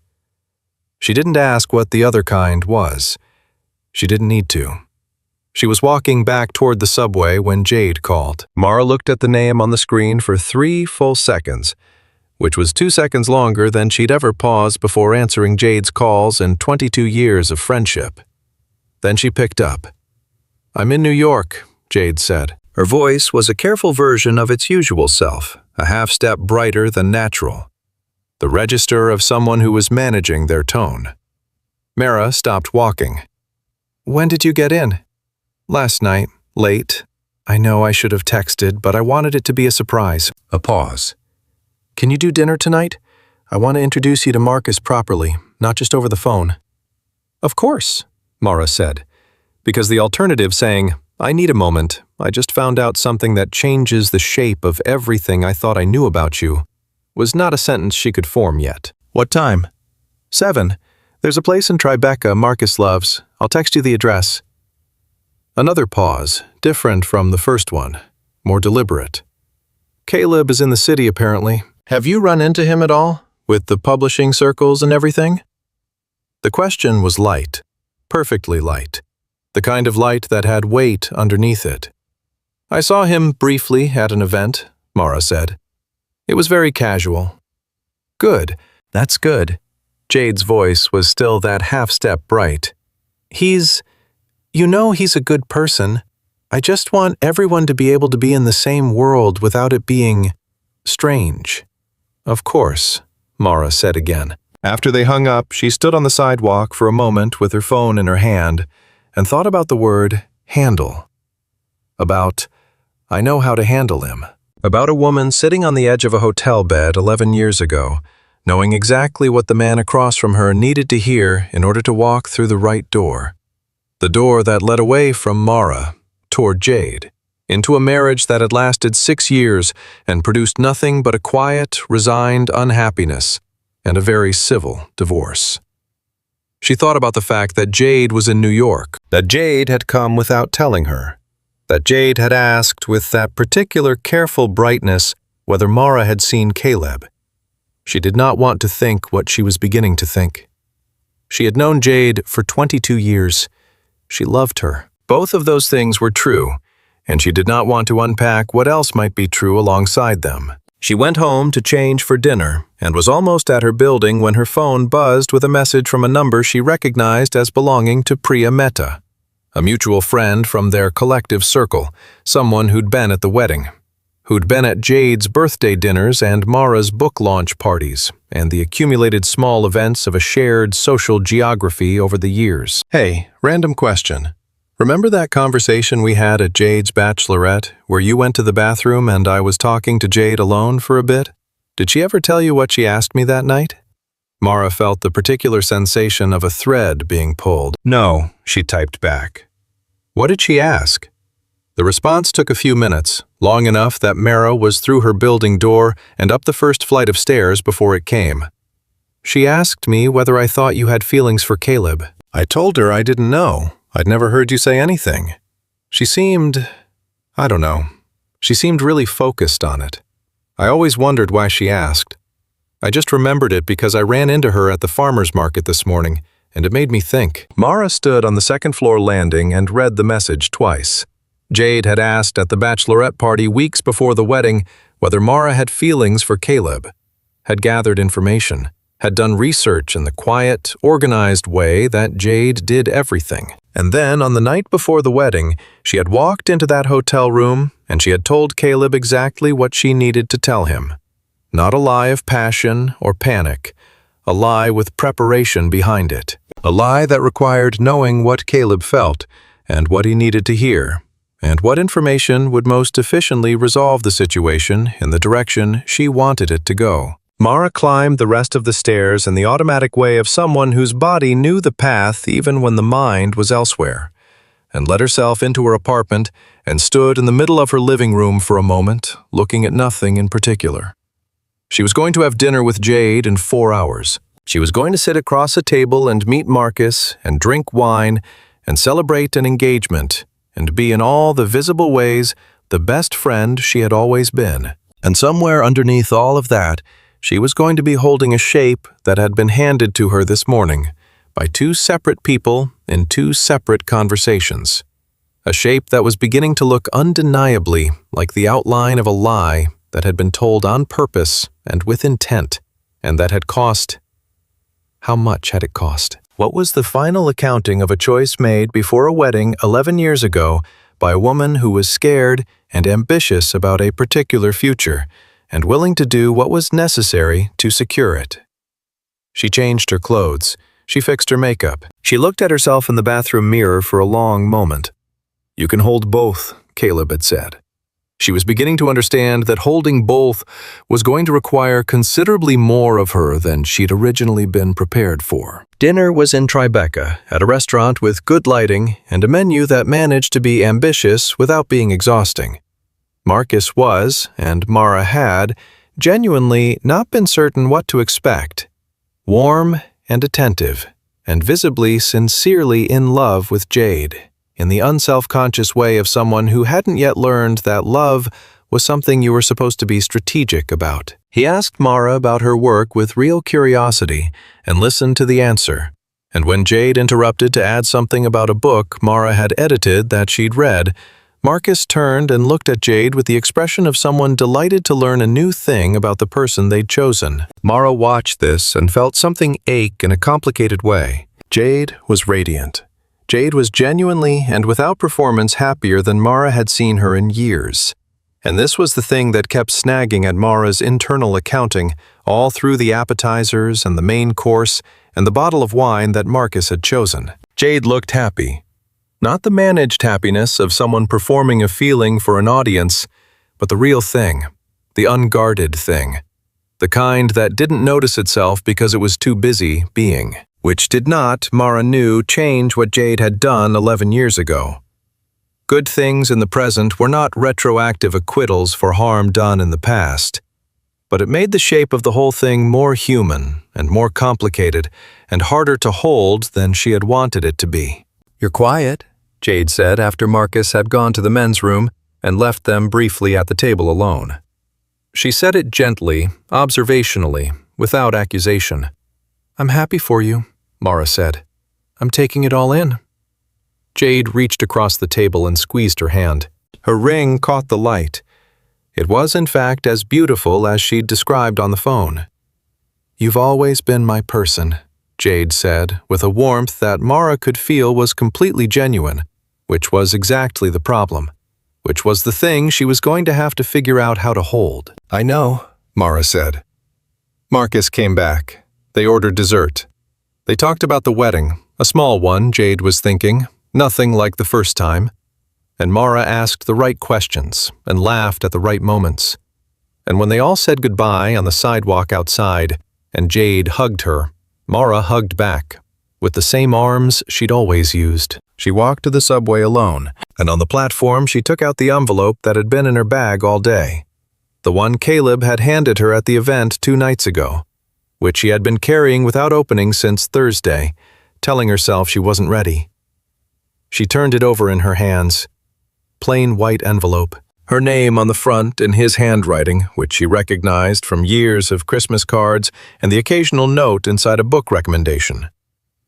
She didn't ask what the other kind was. She didn't need to. She was walking back toward the subway when Jade called. Mara looked at the name on the screen for 3 full seconds, which was 2 seconds longer than she'd ever paused before answering Jade's calls in 22 years of friendship. Then she picked up. "I'm in New York," Jade said. Her voice was a careful version of its usual self, a half-step brighter than natural. The register of someone who was managing their tone. Mara stopped walking. "When did you get in?" "Last night, late. I know I should have texted, but I wanted it to be a surprise." A pause. "Can you do dinner tonight? I want to introduce you to Marcus properly, not just over the phone." "Of course," Mara said, because the alternative saying, "I need a moment, I just found out something that changes the shape of everything I thought I knew about you," was not a sentence she could form yet. "What time?" 7. There's a place in Tribeca Marcus loves. I'll text you the address." Another pause, different from the first one, more deliberate. "Caleb is in the city apparently. Have you run into him at all, with the publishing circles and everything?" The question was light, perfectly light, the kind of light that had weight underneath it. "I saw him briefly at an event," Mara said. "It was very casual." "Good, that's good." Jade's voice was still that half-step bright. He's a good person. I just want everyone to be able to be in the same world without it being strange." "Of course," Mara said again. After they hung up, she stood on the sidewalk for a moment with her phone in her hand and thought about the word handle. About, "I know how to handle him." About a woman sitting on the edge of a hotel bed 11 years ago, knowing exactly what the man across from her needed to hear in order to walk through the right door. The door that led away from Mara, toward Jade, into a marriage that had lasted 6 years and produced nothing but a quiet, resigned unhappiness and a very civil divorce. She thought about the fact that Jade was in New York, that Jade had come without telling her, that Jade had asked with that particular careful brightness whether Mara had seen Caleb. She did not want to think what she was beginning to think. She had known Jade for 22 years. She loved her. Both of those things were true, and she did not want to unpack what else might be true alongside them. She went home to change for dinner and was almost at her building when her phone buzzed with a message from a number she recognized as belonging to Priya Mehta, a mutual friend from their collective circle, someone who'd been at the wedding, who'd been at Jade's birthday dinners and Mara's book launch parties, and the accumulated small events of a shared social geography over the years. "Hey, random question. Remember that conversation we had at Jade's bachelorette, where you went to the bathroom and I was talking to Jade alone for a bit? Did she ever tell you what she asked me that night?" Mara felt the particular sensation of a thread being pulled. "No," she typed back. "What did she ask?" The response took a few minutes, long enough that Mara was through her building door and up the first flight of stairs before it came. "She asked me whether I thought you had feelings for Caleb. I told her I didn't know. I'd never heard you say anything. She seemed, I don't know, she seemed really focused on it. I always wondered why she asked. I just remembered it because I ran into her at the farmer's market this morning, and it made me think." Mara stood on the second-floor landing and read the message twice. Jade had asked at the bachelorette party weeks before the wedding whether Mara had feelings for Caleb, had gathered information, had done research in the quiet, organized way that Jade did everything. And then, on the night before the wedding, she had walked into that hotel room and she had told Caleb exactly what she needed to tell him. Not a lie of passion or panic, a lie with preparation behind it. A lie that required knowing what Caleb felt and what he needed to hear, and what information would most efficiently resolve the situation in the direction she wanted it to go. Mara climbed the rest of the stairs in the automatic way of someone whose body knew the path even when the mind was elsewhere, and let herself into her apartment and stood in the middle of her living room for a moment, looking at nothing in particular. She was going to have dinner with Jade in 4 hours. She was going to sit across a table and meet Marcus and drink wine and celebrate an engagement and be in all the visible ways the best friend she had always been. And somewhere underneath all of that, she was going to be holding a shape that had been handed to her this morning by 2 separate people in 2 separate conversations. A shape that was beginning to look undeniably like the outline of a lie that had been told on purpose and with intent, and that had cost. How much had it cost? What was the final accounting of a choice made before a wedding 11 years ago by a woman who was scared and ambitious about a particular future and willing to do what was necessary to secure it? She changed her clothes. She fixed her makeup. She looked at herself in the bathroom mirror for a long moment. "You can hold both," Caleb had said. She was beginning to understand that holding both was going to require considerably more of her than she'd originally been prepared for. Dinner was in Tribeca, at a restaurant with good lighting and a menu that managed to be ambitious without being exhausting. Marcus was, and Mara had, genuinely not been certain what to expect. Warm and attentive, and visibly sincerely in love with Jade, in the unself-conscious way of someone who hadn't yet learned that love was something you were supposed to be strategic about. He asked Mara about her work with real curiosity and listened to the answer. And when Jade interrupted to add something about a book Mara had edited that she'd read, Marcus turned and looked at Jade with the expression of someone delighted to learn a new thing about the person they'd chosen. Mara watched this and felt something ache in a complicated way. Jade was radiant. Jade was genuinely and without performance happier than Mara had seen her in years. And this was the thing that kept snagging at Mara's internal accounting all through the appetizers and the main course and the bottle of wine that Marcus had chosen. Jade looked happy. Not the managed happiness of someone performing a feeling for an audience, but the real thing, the unguarded thing, the kind that didn't notice itself because it was too busy being. Which did not, Mara knew, change what Jade had done 11 years ago. Good things in the present were not retroactive acquittals for harm done in the past, but it made the shape of the whole thing more human and more complicated and harder to hold than she had wanted it to be. "You're quiet," Jade said after Marcus had gone to the men's room and left them briefly at the table alone. She said it gently, observationally, without accusation. "I'm happy for you," Mara said. "I'm taking it all in." Jade reached across the table and squeezed her hand. Her ring caught the light. It was, in fact, as beautiful as she'd described on the phone. "You've always been my person," Jade said, with a warmth that Mara could feel was completely genuine, which was exactly the problem, which was the thing she was going to have to figure out how to hold. "I know," Mara said. Marcus came back. They ordered dessert. They talked about the wedding, a small one, Jade was thinking, nothing like the first time. And Mara asked the right questions and laughed at the right moments. And when they all said goodbye on the sidewalk outside, and Jade hugged her, Mara hugged back, with the same arms she'd always used. She walked to the subway alone, and on the platform she took out the envelope that had been in her bag all day. The one Caleb had handed her at the event 2 nights ago, which she had been carrying without opening since Thursday, telling herself she wasn't ready. She turned it over in her hands. Plain white envelope. Her name on the front in his handwriting, which she recognized from years of Christmas cards and the occasional note inside a book recommendation.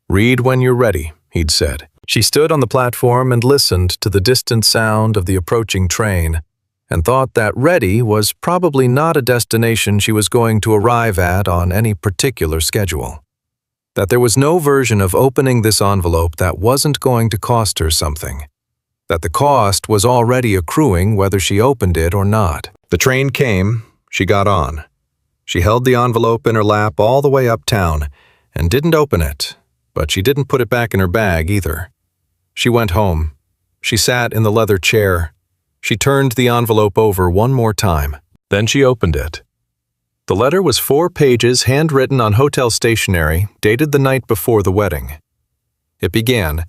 "Read when you're ready," he'd said. She stood on the platform and listened to the distant sound of the approaching train, and thought that ready was probably not a destination she was going to arrive at on any particular schedule. That there was no version of opening this envelope that wasn't going to cost her something. That the cost was already accruing whether she opened it or not. The train came, she got on. She held the envelope in her lap all the way uptown and didn't open it, but she didn't put it back in her bag either. She went home. She sat in the leather chair. She turned the envelope over one more time. Then she opened it. The letter was 4 pages handwritten on hotel stationery, dated the night before the wedding. It began,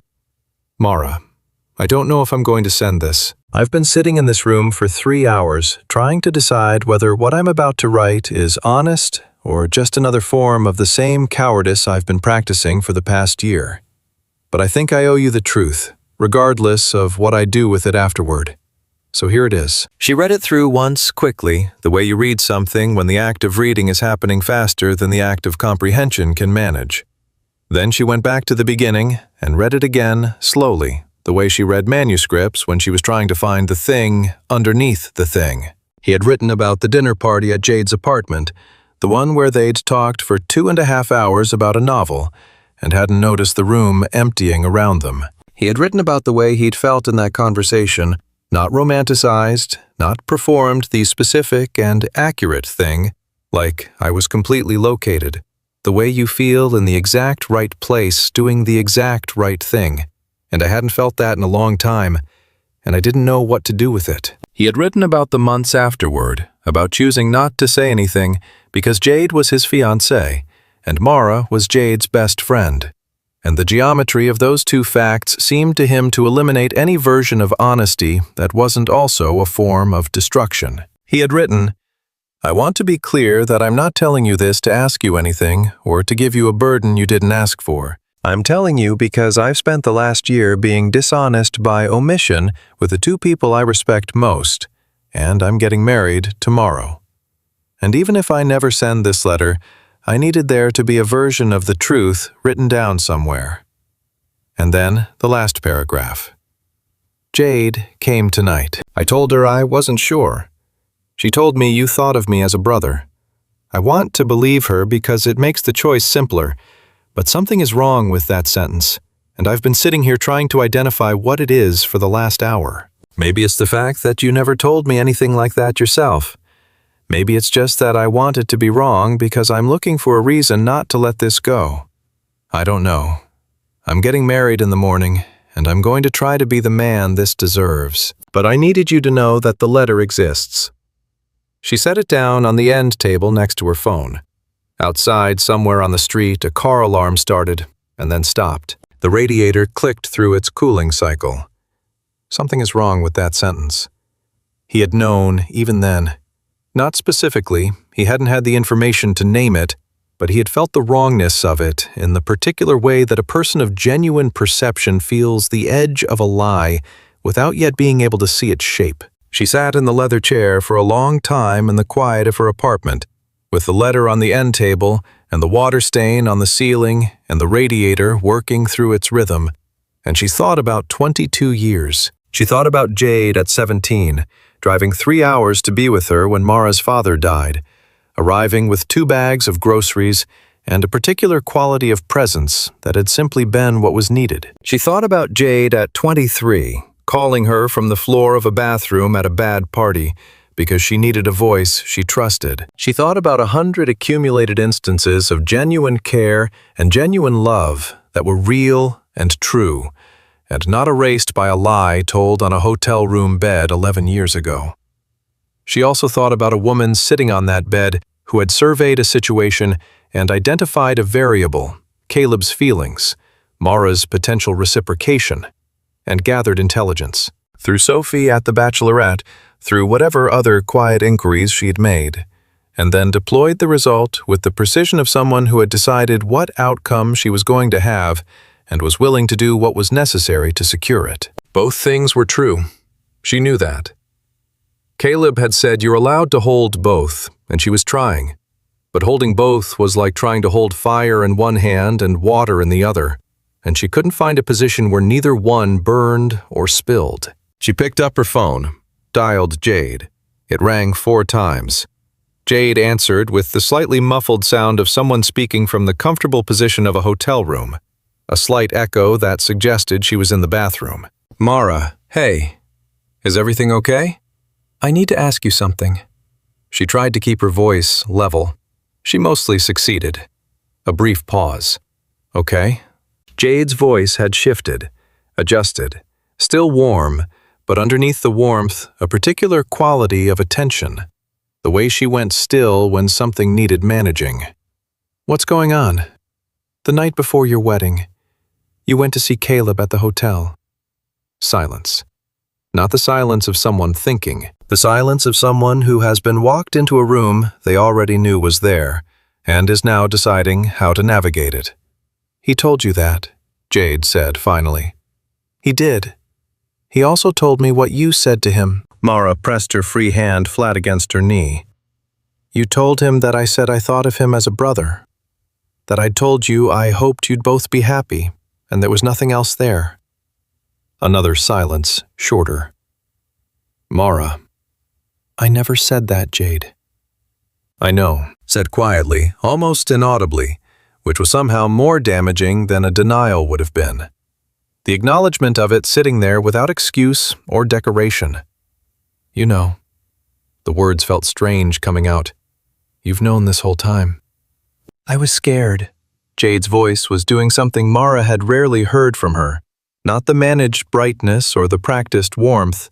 "Mara, I don't know if I'm going to send this. I've been sitting in this room for 3 hours, trying to decide whether what I'm about to write is honest or just another form of the same cowardice I've been practicing for the past year. But I think I owe you the truth, regardless of what I do with it afterward. So here it is." She read it through once quickly, the way you read something when the act of reading is happening faster than the act of comprehension can manage. Then she went back to the beginning and read it again, slowly, the way she read manuscripts when she was trying to find the thing underneath the thing. He had written about the dinner party at Jade's apartment, the one where they'd talked for 2.5 hours about a novel, and hadn't noticed the room emptying around them. He had written about the way he'd felt in that conversation, not romanticized, not performed the specific and accurate thing, like I was completely located, the way you feel in the exact right place doing the exact right thing, and I hadn't felt that in a long time, and I didn't know what to do with it. He had written about the months afterward, about choosing not to say anything because Jade was his fiancée, and Mara was Jade's best friend. And the geometry of those two facts seemed to him to eliminate any version of honesty that wasn't also a form of destruction. He had written, I want to be clear that I'm not telling you this to ask you anything or to give you a burden you didn't ask for. I'm telling you because I've spent the last year being dishonest by omission with the two people I respect most, and I'm getting married tomorrow. And even if I never send this letter, I needed there to be a version of the truth written down somewhere. And then the last paragraph. Jade came tonight. I told her I wasn't sure. She told me you thought of me as a brother. I want to believe her because it makes the choice simpler, but something is wrong with that sentence, and I've been sitting here trying to identify what it is for the last hour. Maybe it's the fact that you never told me anything like that yourself. Maybe it's just that I want it to be wrong because I'm looking for a reason not to let this go. I don't know. I'm getting married in the morning, and I'm going to try to be the man this deserves. But I needed you to know that the letter exists. She set it down on the end table next to her phone. Outside, somewhere on the street, a car alarm started and then stopped. The radiator clicked through its cooling cycle. Something is wrong with that sentence. He had known, even then. Not specifically, he hadn't had the information to name it, but he had felt the wrongness of it in the particular way that a person of genuine perception feels the edge of a lie without yet being able to see its shape. She sat in the leather chair for a long time in the quiet of her apartment, with the letter on the end table and the water stain on the ceiling and the radiator working through its rhythm, and she thought about 22 years. She thought about Jade at 17, driving 3 hours to be with her when Mara's father died, arriving with 2 bags of groceries and a particular quality of presence that had simply been what was needed. She thought about Jade at 23, calling her from the floor of a bathroom at a bad party because she needed a voice she trusted. She thought about 100 accumulated instances of genuine care and genuine love that were real and true, and not erased by a lie told on a hotel room bed 11 years ago. She also thought about a woman sitting on that bed who had surveyed a situation and identified a variable, Caleb's feelings, Mara's potential reciprocation, and gathered intelligence. Through Sophie at the Bachelorette, through whatever other quiet inquiries she'd made, and then deployed the result with the precision of someone who had decided what outcome she was going to have and was willing to do what was necessary to secure it. Both things were true. She knew that. Caleb had said you're allowed to hold both, and she was trying. But holding both was like trying to hold fire in one hand and water in the other, and she couldn't find a position where neither one burned or spilled. She picked up her phone, dialed Jade. It rang 4 times. Jade answered with the slightly muffled sound of someone speaking from the comfortable position of a hotel room, a slight echo that suggested she was in the bathroom. Mara, hey. Is everything okay? I need to ask you something. She tried to keep her voice level. She mostly succeeded. A brief pause. Okay. Jade's voice had shifted, adjusted, still warm, but underneath the warmth, a particular quality of attention. The way she went still when something needed managing. What's going on? The night before your wedding, you went to see Caleb at the hotel. Silence. Not the silence of someone thinking, the silence of someone who has been walked into a room they already knew was there, and is now deciding how to navigate it. He told you that, Jade said finally. He did. He also told me what you said to him. Mara pressed her free hand flat against her knee. You told him that I said I thought of him as a brother. That I'd told you I hoped you'd both be happy, and there was nothing else there. Another silence, shorter. Mara. I never said that, Jade. I know, said quietly, almost inaudibly, which was somehow more damaging than a denial would have been. The acknowledgement of it sitting there without excuse or decoration. You know. The words felt strange coming out. You've known this whole time. I was scared. Jade's voice was doing something Mara had rarely heard from her. Not the managed brightness or the practiced warmth,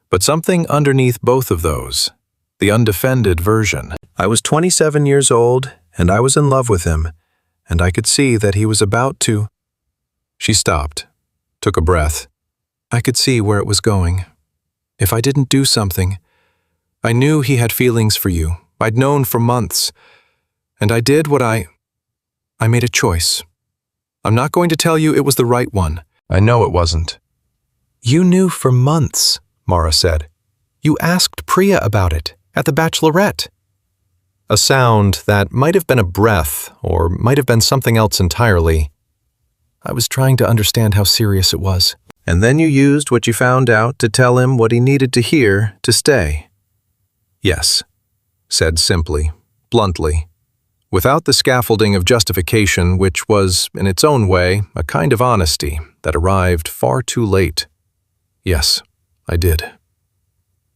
but something underneath both of those. The undefended version. I was 27 years old, and I was in love with him, and I could see that he was about to... She stopped, took a breath. I could see where it was going. If I didn't do something, I knew he had feelings for you. I'd known for months. And I did what I made a choice. I'm not going to tell you it was the right one. I know it wasn't. You knew for months, Mara said. You asked Priya about it, at the bachelorette. A sound that might have been a breath, or might have been something else entirely. I was trying to understand how serious it was. And then you used what you found out to tell him what he needed to hear to stay. Yes, said simply, bluntly, without the scaffolding of justification which was, in its own way, a kind of honesty that arrived far too late. Yes, I did.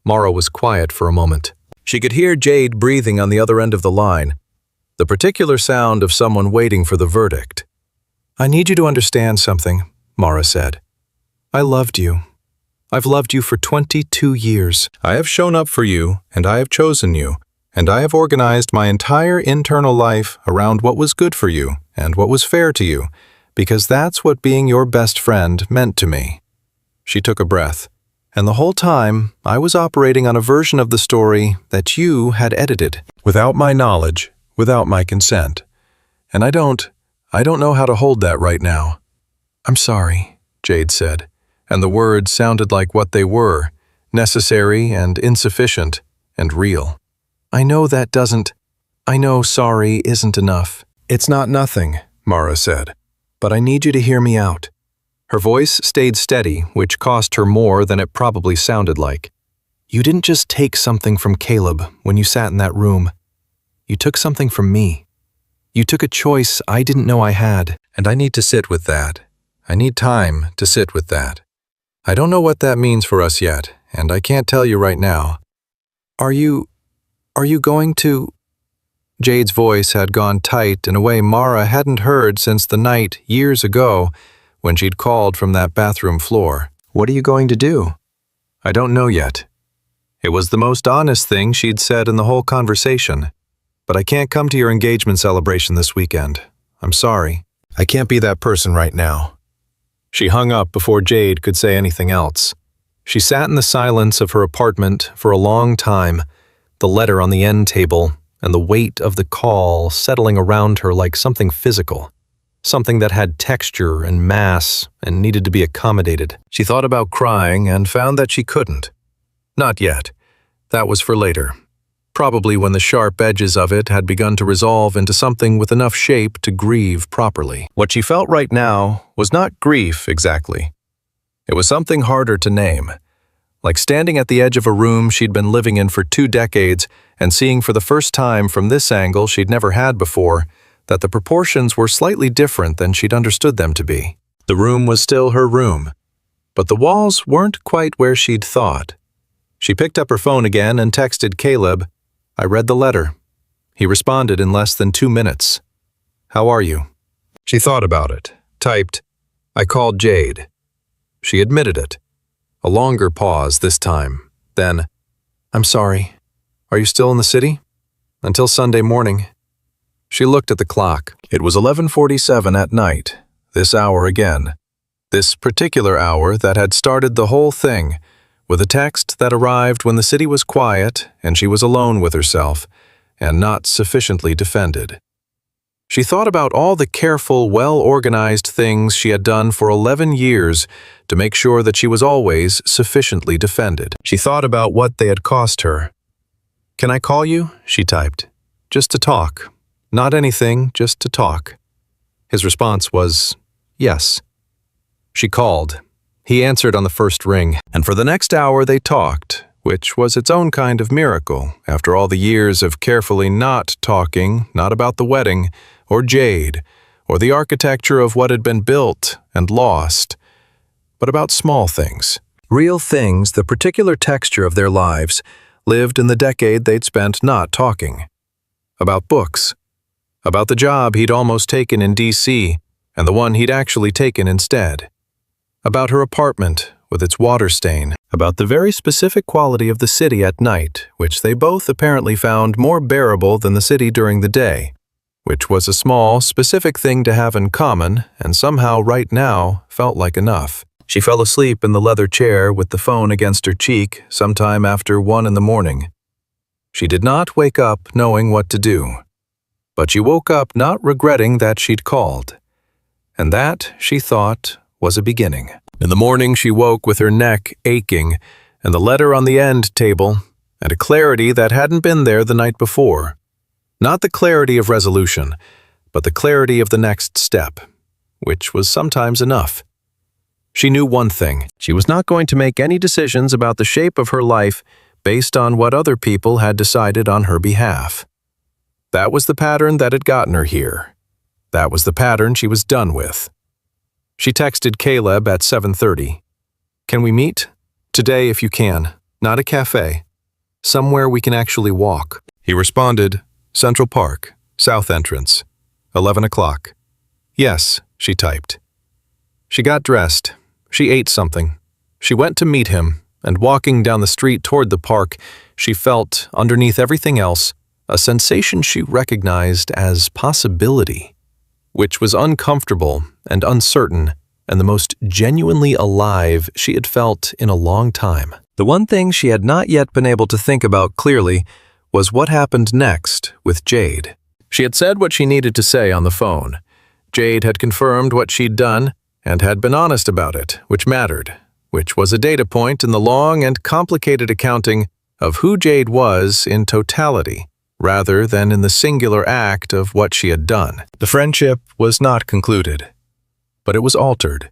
Mara was quiet for a moment. She could hear Jade breathing on the other end of the line, the particular sound of someone waiting for the verdict. I need you to understand something, Mara said. I loved you. I've loved you for 22 years. I have shown up for you, and I have chosen you, and I have organized my entire internal life around what was good for you and what was fair to you, because that's what being your best friend meant to me. She took a breath, and the whole time I was operating on a version of the story that you had edited, without my knowledge, without my consent. And I don't know how to hold that right now. I'm sorry, Jade said, and the words sounded like what they were, necessary and insufficient and real. I know sorry isn't enough. It's not nothing, Mara said, but I need you to hear me out. Her voice stayed steady, which cost her more than it probably sounded like. You didn't just take something from Caleb when you sat in that room. You took something from me. You took a choice I didn't know I had, and I need to sit with that. I need time to sit with that. I don't know what that means for us yet, and I can't tell you right now. Are you going to... Jade's voice had gone tight in a way Mara hadn't heard since the night, years ago, when she'd called from that bathroom floor. What are you going to do? I don't know yet. It was the most honest thing she'd said in the whole conversation. But I can't come to your engagement celebration this weekend. I'm sorry. I can't be that person right now. She hung up before Jade could say anything else. She sat in the silence of her apartment for a long time, the letter on the end table and the weight of the call settling around her like something physical, something that had texture and mass and needed to be accommodated. She thought about crying and found that she couldn't. Not yet. That was for later. Probably when the sharp edges of it had begun to resolve into something with enough shape to grieve properly. What she felt right now was not grief exactly. It was something harder to name, like standing at the edge of a room she'd been living in for 2 decades and seeing for the first time from this angle she'd never had before that the proportions were slightly different than she'd understood them to be. The room was still her room, but the walls weren't quite where she'd thought. She picked up her phone again and texted Caleb. I read the letter. He responded in less than 2 minutes. How are you? She thought about it, typed, I called Jade. She admitted it. A longer pause this time. Then, I'm sorry. Are you still in the city? Until Sunday morning. She looked at the clock. It was 11:47 at night, this hour again. This particular hour that had started the whole thing, with a text that arrived when the city was quiet and she was alone with herself, and not sufficiently defended. She thought about all the careful, well-organized things she had done for 11 years to make sure that she was always sufficiently defended. She thought about what they had cost her. Can I call you? She typed. Just to talk. Not anything, just to talk. His response was, yes. She called. He answered on the first ring, and for the next hour they talked, which was its own kind of miracle after all the years of carefully not talking, not about the wedding, or Jade, or the architecture of what had been built and lost, but about small things. Real things, the particular texture of their lives, lived in the decade they'd spent not talking. About books. About the job he'd almost taken in D.C. and the one he'd actually taken instead. About her apartment with its water stain. About the very specific quality of the city at night, which they both apparently found more bearable than the city during the day, which was a small, specific thing to have in common and somehow right now felt like enough. She fell asleep in the leather chair with the phone against her cheek sometime after 1 a.m. She did not wake up knowing what to do, but she woke up not regretting that she'd called. And that, she thought, was a beginning. In the morning she woke with her neck aching and the letter on the end table and a clarity that hadn't been there the night before. Not the clarity of resolution, but the clarity of the next step, which was sometimes enough. She knew one thing. She was not going to make any decisions about the shape of her life based on what other people had decided on her behalf. That was the pattern that had gotten her here. That was the pattern she was done with. She texted Caleb at 7:30. "Can we meet? Today if you can. Not a cafe. Somewhere we can actually walk." He responded, "Central Park, South Entrance, 11 o'clock. "Yes," she typed. She got dressed. She ate something. She went to meet him, and walking down the street toward the park, she felt, underneath everything else, a sensation she recognized as possibility, which was uncomfortable and uncertain and the most genuinely alive she had felt in a long time. The one thing she had not yet been able to think about clearly was what happened next with Jade. She had said what she needed to say on the phone. Jade had confirmed what she'd done and had been honest about it, which mattered, which was a data point in the long and complicated accounting of who Jade was in totality, rather than in the singular act of what she had done. The friendship was not concluded, but it was altered.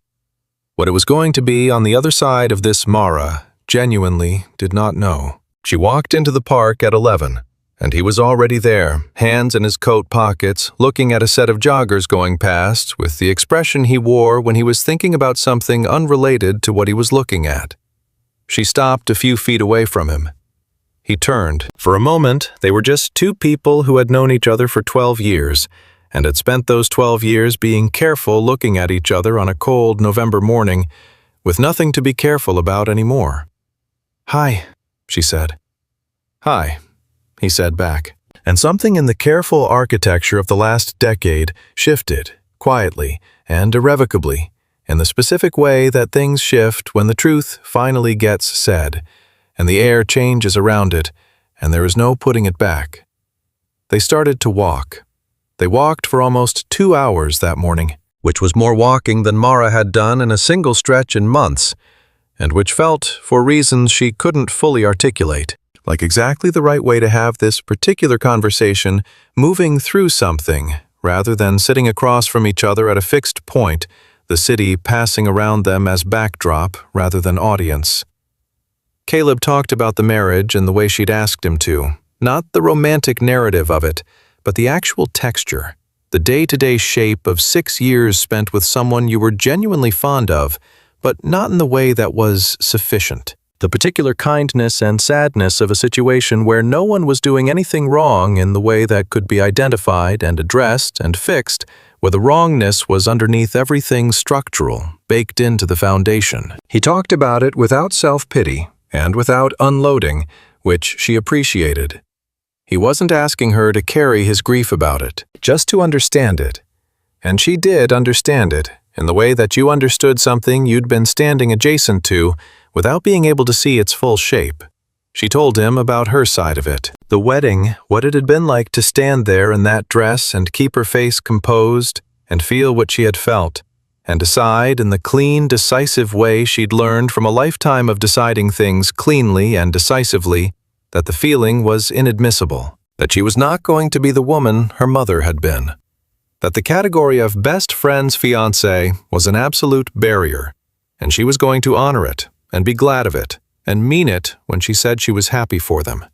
What it was going to be on the other side of this Mara genuinely did not know. She walked into the park at 11, and he was already there, hands in his coat pockets, looking at a set of joggers going past with the expression he wore when he was thinking about something unrelated to what he was looking at. She stopped a few feet away from him. He turned. For a moment, they were just two people who had known each other for 12 years, and had spent those 12 years being careful looking at each other on a cold November morning, with nothing to be careful about anymore. "Hi," she said. "Hi," he said back. And something in the careful architecture of the last decade shifted, quietly and irrevocably, in the specific way that things shift when the truth finally gets said, and the air changes around it, and there is no putting it back. They started to walk. They walked for almost 2 hours that morning, which was more walking than Mara had done in a single stretch in months, and which felt, for reasons she couldn't fully articulate, like exactly the right way to have this particular conversation moving through something, rather than sitting across from each other at a fixed point, the city passing around them as backdrop rather than audience. Caleb talked about the marriage and the way she'd asked him to, not the romantic narrative of it, but the actual texture, the day-to-day shape of 6 years spent with someone you were genuinely fond of, but not in the way that was sufficient. The particular kindness and sadness of a situation where no one was doing anything wrong in the way that could be identified and addressed and fixed, where the wrongness was underneath everything structural, baked into the foundation. He talked about it without self-pity and without unloading, which she appreciated. He wasn't asking her to carry his grief about it, just to understand it. And she did understand it, in the way that you understood something you'd been standing adjacent to without being able to see its full shape. She told him about her side of it. The wedding, what it had been like to stand there in that dress and keep her face composed and feel what she had felt, and decide in the clean, decisive way she'd learned from a lifetime of deciding things cleanly and decisively, that the feeling was inadmissible, that she was not going to be the woman her mother had been, that the category of best friend's fiancé was an absolute barrier, and she was going to honor it and be glad of it, and mean it when she said she was happy for them.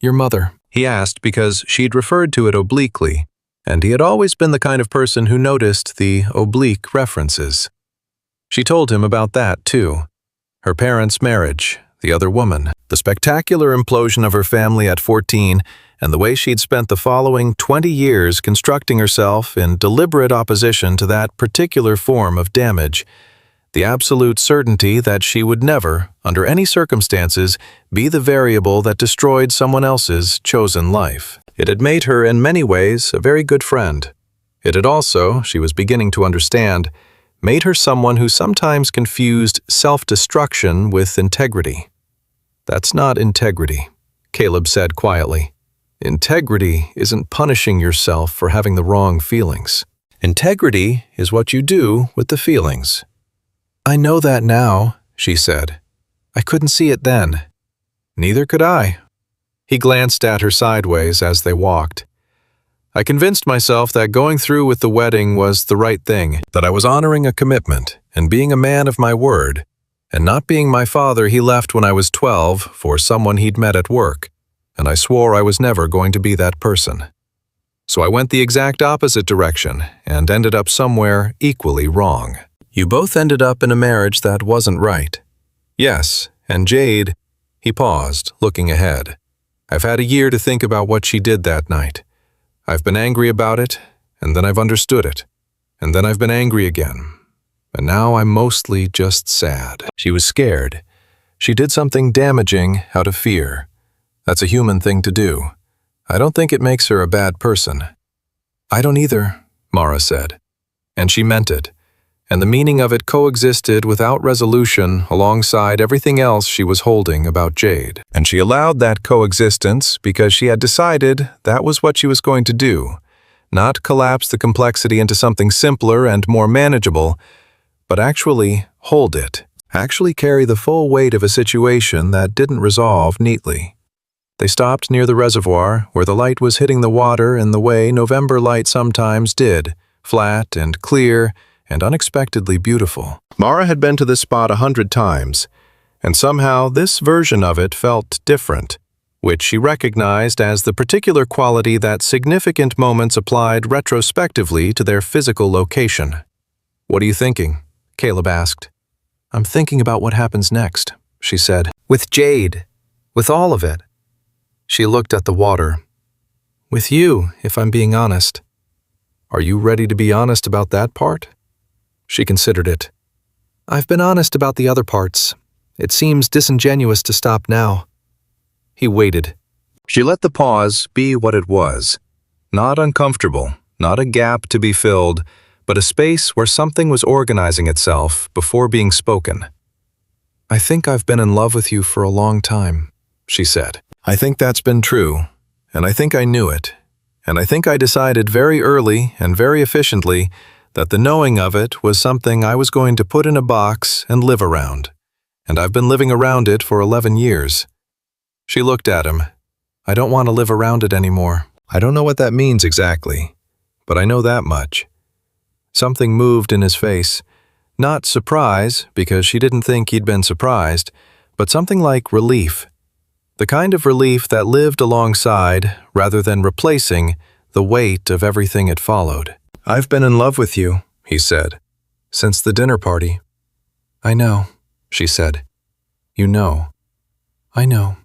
Your mother, he asked because she'd referred to it obliquely, and he had always been the kind of person who noticed the oblique references. She told him about that, too. Her parents' marriage, the other woman, the spectacular implosion of her family at 14, and the way she'd spent the following 20 years constructing herself in deliberate opposition to that particular form of damage, the absolute certainty that she would never, under any circumstances, be the variable that destroyed someone else's chosen life. It had made her, in many ways, a very good friend. It had also, she was beginning to understand, made her someone who sometimes confused self-destruction with integrity. That's not integrity, Caleb said quietly. Integrity isn't punishing yourself for having the wrong feelings. Integrity is what you do with the feelings. I know that now, she said. I couldn't see it then. Neither could I. He glanced at her sideways as they walked. I convinced myself that going through with the wedding was the right thing, that I was honoring a commitment and being a man of my word, and not being my father he left when I was 12 for someone he'd met at work, and I swore I was never going to be that person. So I went the exact opposite direction and ended up somewhere equally wrong. You both ended up in a marriage that wasn't right. Yes, and Jade, he paused, looking ahead. I've had a year to think about what she did that night. I've been angry about it, and then I've understood it, and then I've been angry again. And now I'm mostly just sad. She was scared. She did something damaging out of fear. That's a human thing to do. I don't think it makes her a bad person. I don't either, Mara said. And she meant it. And the meaning of it coexisted without resolution alongside everything else she was holding about Jade. And she allowed that coexistence because she had decided that was what she was going to do, not collapse the complexity into something simpler and more manageable, but actually hold it, actually carry the full weight of a situation that didn't resolve neatly. They stopped near the reservoir where the light was hitting the water in the way November light sometimes did, flat and clear, and unexpectedly beautiful. Mara had been to this spot 100 times, and somehow this version of it felt different, which she recognized as the particular quality that significant moments applied retrospectively to their physical location. What are you thinking? Caleb asked. I'm thinking about what happens next, she said. With Jade. With all of it. She looked at the water. With you, if I'm being honest. Are you ready to be honest about that part? She considered it. I've been honest about the other parts. It seems disingenuous to stop now. He waited. She let the pause be what it was. Not uncomfortable, not a gap to be filled, but a space where something was organizing itself before being spoken. I think I've been in love with you for a long time, she said. I think that's been true, and I think I knew it, and I think I decided very early and very efficiently that the knowing of it was something I was going to put in a box and live around, and I've been living around it for 11 years. She looked at him. I don't want to live around it anymore. I don't know what that means exactly, but I know that much. Something moved in his face. Not surprise, because she didn't think he'd been surprised, but something like relief. The kind of relief that lived alongside, rather than replacing, the weight of everything it followed. I've been in love with you, he said, since the dinner party. I know, she said. You know. I know.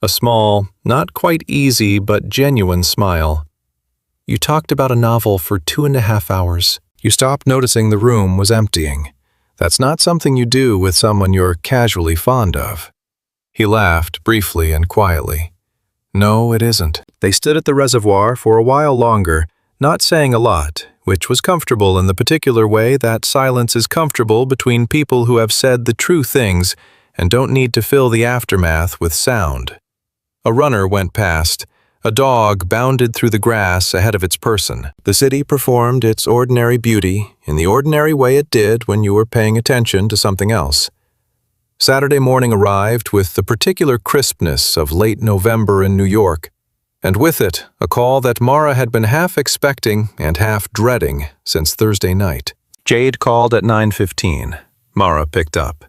A small, not quite easy but genuine smile. You talked about a novel for 2.5 hours. You stopped noticing the room was emptying. That's not something you do with someone you're casually fond of. He laughed briefly and quietly. No, it isn't. They stood at the reservoir for a while longer, not saying a lot, which was comfortable in the particular way that silence is comfortable between people who have said the true things and don't need to fill the aftermath with sound. A runner went past. A dog bounded through the grass ahead of its person. The city performed its ordinary beauty in the ordinary way it did when you were paying attention to something else. Saturday morning arrived with the particular crispness of late November in New York, and with it a call that Mara had been half expecting and half dreading since Thursday night. Jade called at 9:15. Mara picked up.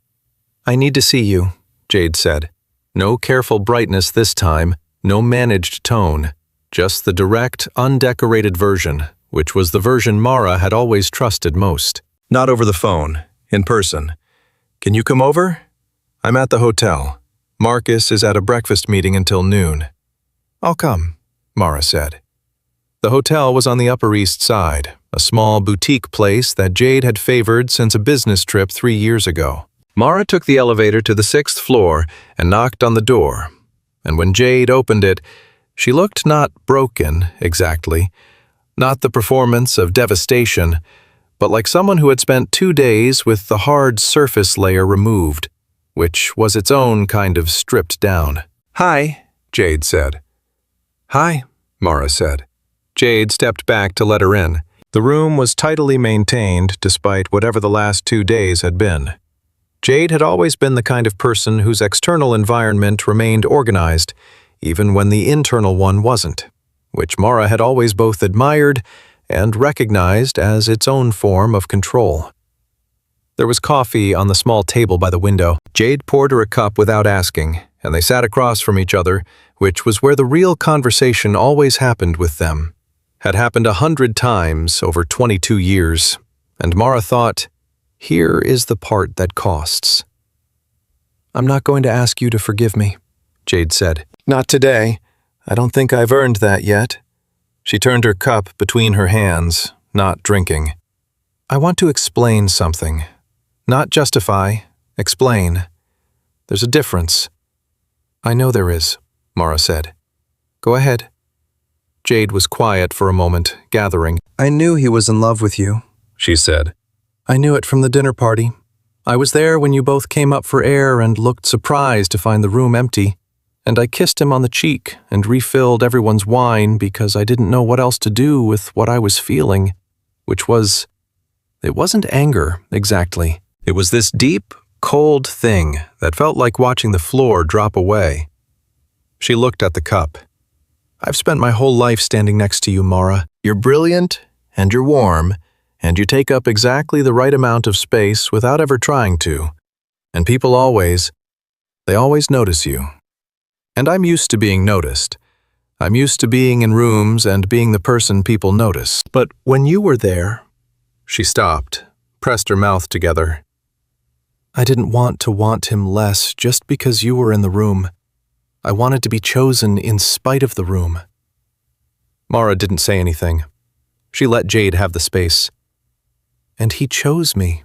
I need to see you, Jade said. No careful brightness this time, no managed tone, just the direct, undecorated version, which was the version Mara had always trusted most. Not over the phone, in person. Can you come over? I'm at the hotel. Marcus is at a breakfast meeting until noon. I'll come, Mara said. The hotel was on the Upper East Side, a small boutique place that Jade had favored since a business trip 3 years ago. Mara took the elevator to the 6th floor and knocked on the door, and when Jade opened it, she looked not broken, exactly, not the performance of devastation, but like someone who had spent 2 days with the hard surface layer removed, which was its own kind of stripped down. Hi, Jade said. Hi, Mara said. Jade stepped back to let her in. The room was tidily maintained despite whatever the last 2 days had been. Jade had always been the kind of person whose external environment remained organized, even when the internal one wasn't, which Mara had always both admired and recognized as its own form of control. There was coffee on the small table by the window. Jade poured her a cup without asking, and they sat across from each other, which was where the real conversation always happened with them. Had happened 100 times over 22 years, and Mara thought, here is the part that costs. I'm not going to ask you to forgive me, Jade said. Not today. I don't think I've earned that yet. She turned her cup between her hands, not drinking. I want to explain something. Not justify, explain. There's a difference. I know there is, Mara said. Go ahead. Jade was quiet for a moment, gathering. I knew he was in love with you, she said. I knew it from the dinner party. I was there when you both came up for air and looked surprised to find the room empty, and I kissed him on the cheek and refilled everyone's wine because I didn't know what else to do with what I was feeling, which was, it wasn't anger, exactly. It was this deep, cold thing that felt like watching the floor drop away. She looked at the cup. I've spent my whole life standing next to you, Mara. You're brilliant, and you're warm, and you take up exactly the right amount of space without ever trying to. And people they always notice you. And I'm used to being noticed. I'm used to being in rooms and being the person people notice. But when you were there, she stopped, pressed her mouth together. I didn't want to want him less just because you were in the room. I wanted to be chosen in spite of the room. Mara didn't say anything. She let Jade have the space. And he chose me,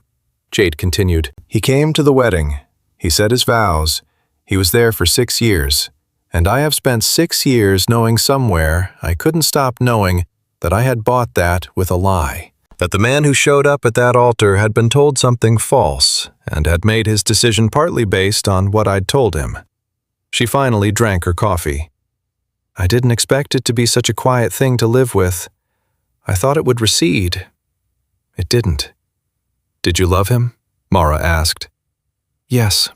Jade continued. He came to the wedding. He said his vows. He was there for 6 years. And I have spent 6 years knowing somewhere I couldn't stop knowing that I had bought that with a lie. That the man who showed up at that altar had been told something false and had made his decision partly based on what I'd told him. She finally drank her coffee. I didn't expect it to be such a quiet thing to live with. I thought it would recede. It didn't. Did you love him? Mara asked. Yes.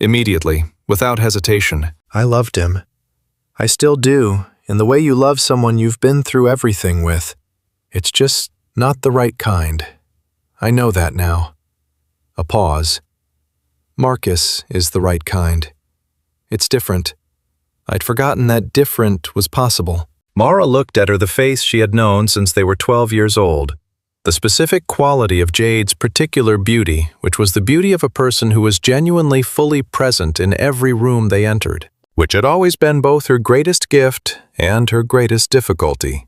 Immediately, without hesitation. I loved him. I still do, in the way you love someone you've been through everything with. It's just not the right kind. I know that now. A pause. Marcus is the right kind. It's different. I'd forgotten that different was possible. Mara looked at her the face she had known since they were 12 years old. The specific quality of Jade's particular beauty, which was the beauty of a person who was genuinely fully present in every room they entered, which had always been both her greatest gift and her greatest difficulty.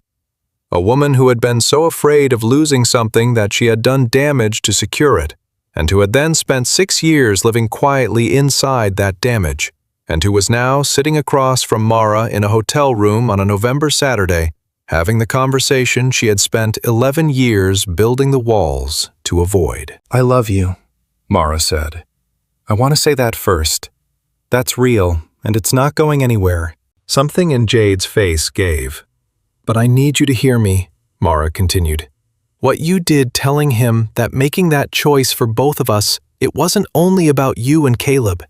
A woman who had been so afraid of losing something that she had done damage to secure it, and who had then spent 6 years living quietly inside that damage, and who was now sitting across from Mara in a hotel room on a November Saturday, having the conversation she had spent 11 years building the walls to avoid. I love you, Mara said. I want to say that first. That's real, and it's not going anywhere. Something in Jade's face gave. But I need you to hear me, Mara continued. What you did telling him that making that choice for both of us, it wasn't only about you and Caleb.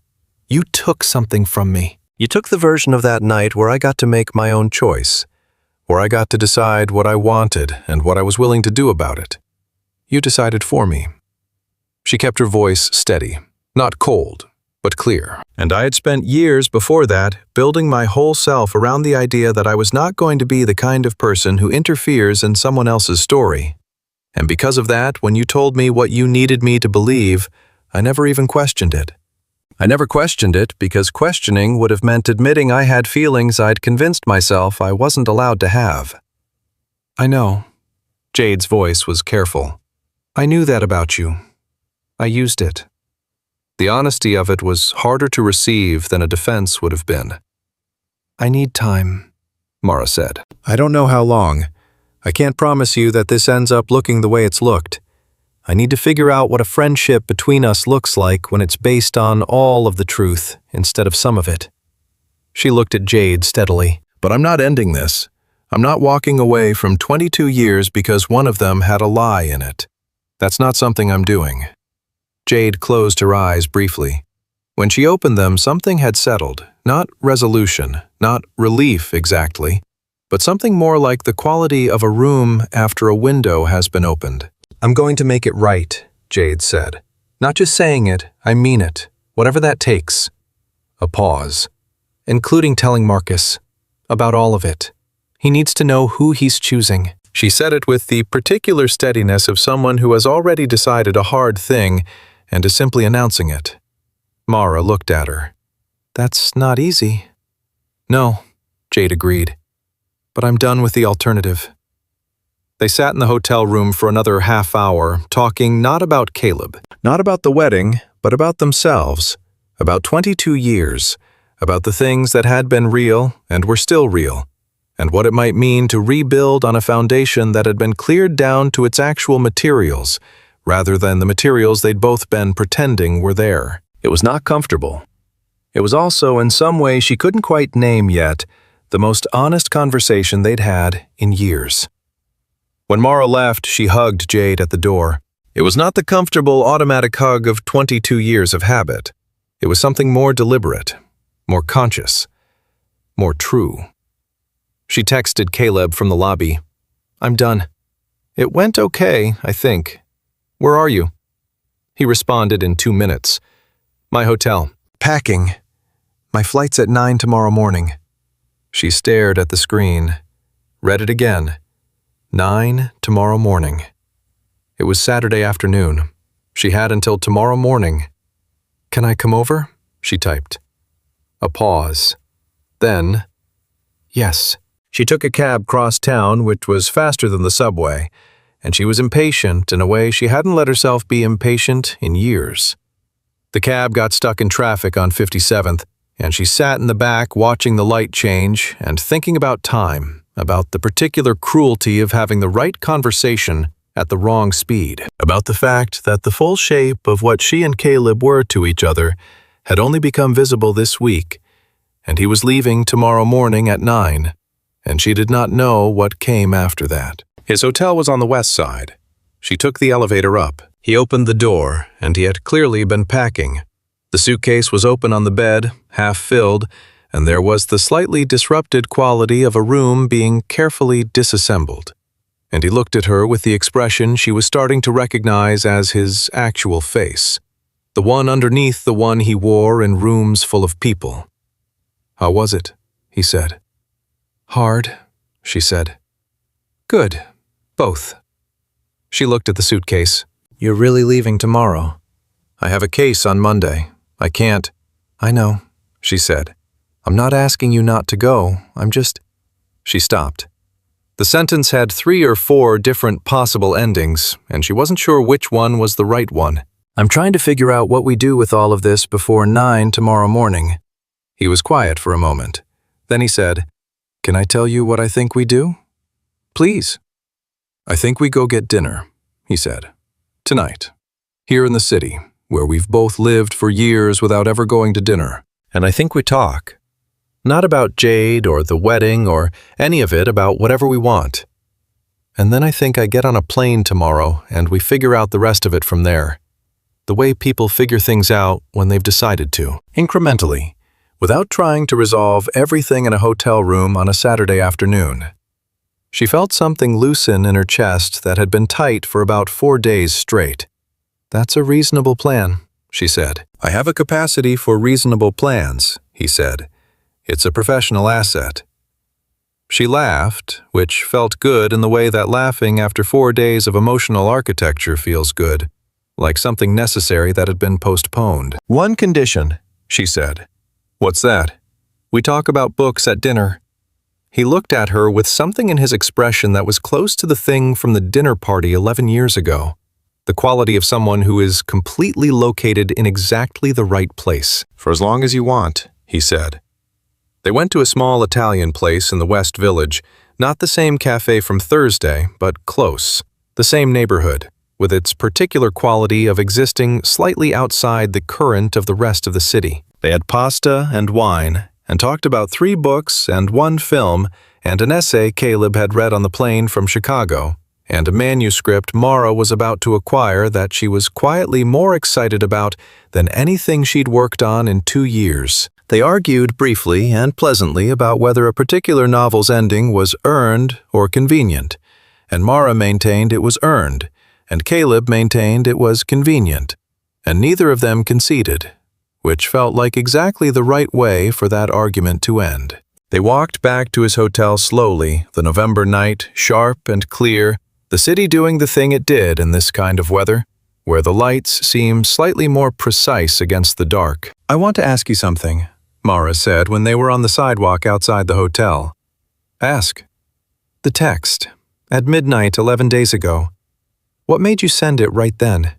You took something from me. You took the version of that night where I got to make my own choice, where I got to decide what I wanted and what I was willing to do about it. You decided for me. She kept her voice steady, not cold, but clear. And I had spent years before that building my whole self around the idea that I was not going to be the kind of person who interferes in someone else's story. And because of that, when you told me what you needed me to believe, I never even questioned it. I never questioned it because questioning would have meant admitting I had feelings I'd convinced myself I wasn't allowed to have. I know. Jade's voice was careful. I knew that about you. I used it. The honesty of it was harder to receive than a defense would have been. I need time, Mara said. I don't know how long. I can't promise you that this ends up looking the way it's looked. I need to figure out what a friendship between us looks like when it's based on all of the truth instead of some of it. She looked at Jade steadily. But I'm not ending this. I'm not walking away from 22 years because one of them had a lie in it. That's not something I'm doing. Jade closed her eyes briefly. When she opened them, something had settled. Not resolution, not relief exactly, but something more like the quality of a room after a window has been opened. I'm going to make it right, Jade said. Not just saying it, I mean it, whatever that takes. A pause. Including telling Marcus. About all of it. He needs to know who he's choosing. She said it with the particular steadiness of someone who has already decided a hard thing and is simply announcing it. Mara looked at her. That's not easy. No, Jade agreed. But I'm done with the alternative. They sat in the hotel room for another half hour, talking not about Caleb, not about the wedding, but about themselves, about 22 years, about the things that had been real and were still real, and what it might mean to rebuild on a foundation that had been cleared down to its actual materials, rather than the materials they'd both been pretending were there. It was not comfortable. It was also, in some way she couldn't quite name yet, the most honest conversation they'd had in years. When Mara left, she hugged Jade at the door. It was not the comfortable, automatic hug of 22 years of habit. It was something more deliberate, more conscious, more true. She texted Caleb from the lobby. I'm done. It went okay, I think. Where are you? He responded in 2 minutes. My hotel. Packing. My flight's at 9 tomorrow morning. She stared at the screen. Read it again. 9 tomorrow morning. It was Saturday afternoon. She had until tomorrow morning. Can I come over? She typed. A pause. Then, yes. She took a cab cross town, which was faster than the subway, and she was impatient in a way she hadn't let herself be impatient in years. The cab got stuck in traffic on 57th, and she sat in the back watching the light change and thinking about time, about the particular cruelty of having the right conversation at the wrong speed, about the fact that the full shape of what she and Caleb were to each other had only become visible this week, and he was leaving tomorrow morning at 9, and she did not know what came after that. His hotel was on the west side. She took the elevator up. He opened the door, and he had clearly been packing. The suitcase was open on the bed, half filled, and there was the slightly disrupted quality of a room being carefully disassembled. And he looked at her with the expression she was starting to recognize as his actual face, the one underneath the one he wore in rooms full of people. How was it? He said. Hard, she said. Good, both. She looked at the suitcase. You're really leaving tomorrow? I have a case on Monday. I can't. I know, she said. I'm not asking you not to go, I'm just… She stopped. The sentence had 3 or 4 different possible endings, and she wasn't sure which one was the right one. I'm trying to figure out what we do with all of this before 9 tomorrow morning. He was quiet for a moment. Then he said, Can I tell you what I think we do? Please. I think we go get dinner, he said. Tonight. Here in the city, where we've both lived for years without ever going to dinner. And I think we talk. Not about Jade or the wedding or any of it, about whatever we want. And then I think I get on a plane tomorrow and we figure out the rest of it from there. The way people figure things out when they've decided to. Incrementally. Without trying to resolve everything in a hotel room on a Saturday afternoon. She felt something loosen in her chest that had been tight for about 4 days straight. That's a reasonable plan, she said. I have a capacity for reasonable plans, he said. It's a professional asset. She laughed, which felt good in the way that laughing after 4 days of emotional architecture feels good, like something necessary that had been postponed. One condition, she said. What's that? We talk about books at dinner. He looked at her with something in his expression that was close to the thing from the dinner party 11 years ago. The quality of someone who is completely located in exactly the right place. For as long as you want, he said. They went to a small Italian place in the West Village, not the same cafe from Thursday, but close, the same neighborhood, with its particular quality of existing slightly outside the current of the rest of the city. They had pasta and wine, and talked about 3 books and 1 film and an essay Caleb had read on the plane from Chicago, and a manuscript Mara was about to acquire that she was quietly more excited about than anything she'd worked on in 2 years. They argued briefly and pleasantly about whether a particular novel's ending was earned or convenient, and Mara maintained it was earned, and Caleb maintained it was convenient, and neither of them conceded, which felt like exactly the right way for that argument to end. They walked back to his hotel slowly, the November night sharp and clear, the city doing the thing it did in this kind of weather, where the lights seem slightly more precise against the dark. I want to ask you something, Mara said when they were on the sidewalk outside the hotel. Ask. The text, at midnight 11 days ago. What made you send it right then?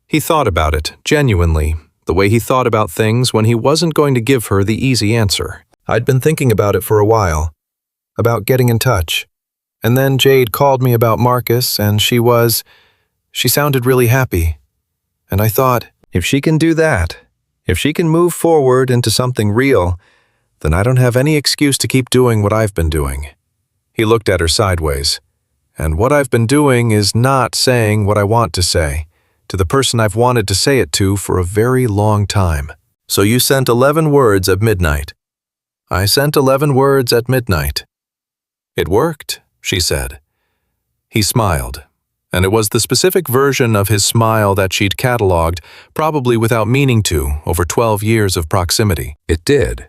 He thought about it, genuinely, the way he thought about things when he wasn't going to give her the easy answer. I'd been thinking about it for a while, about getting in touch. And then Jade called me about Marcus, and she sounded really happy. And I thought, if she can do that, if she can move forward into something real, then I don't have any excuse to keep doing what I've been doing. He looked at her sideways. And what I've been doing is not saying what I want to say, to the person I've wanted to say it to for a very long time. So you sent 11 words at midnight. I sent 11 words at midnight. It worked, she said. He smiled, and it was the specific version of his smile that she'd cataloged, probably without meaning to, over 12 years of proximity. It did.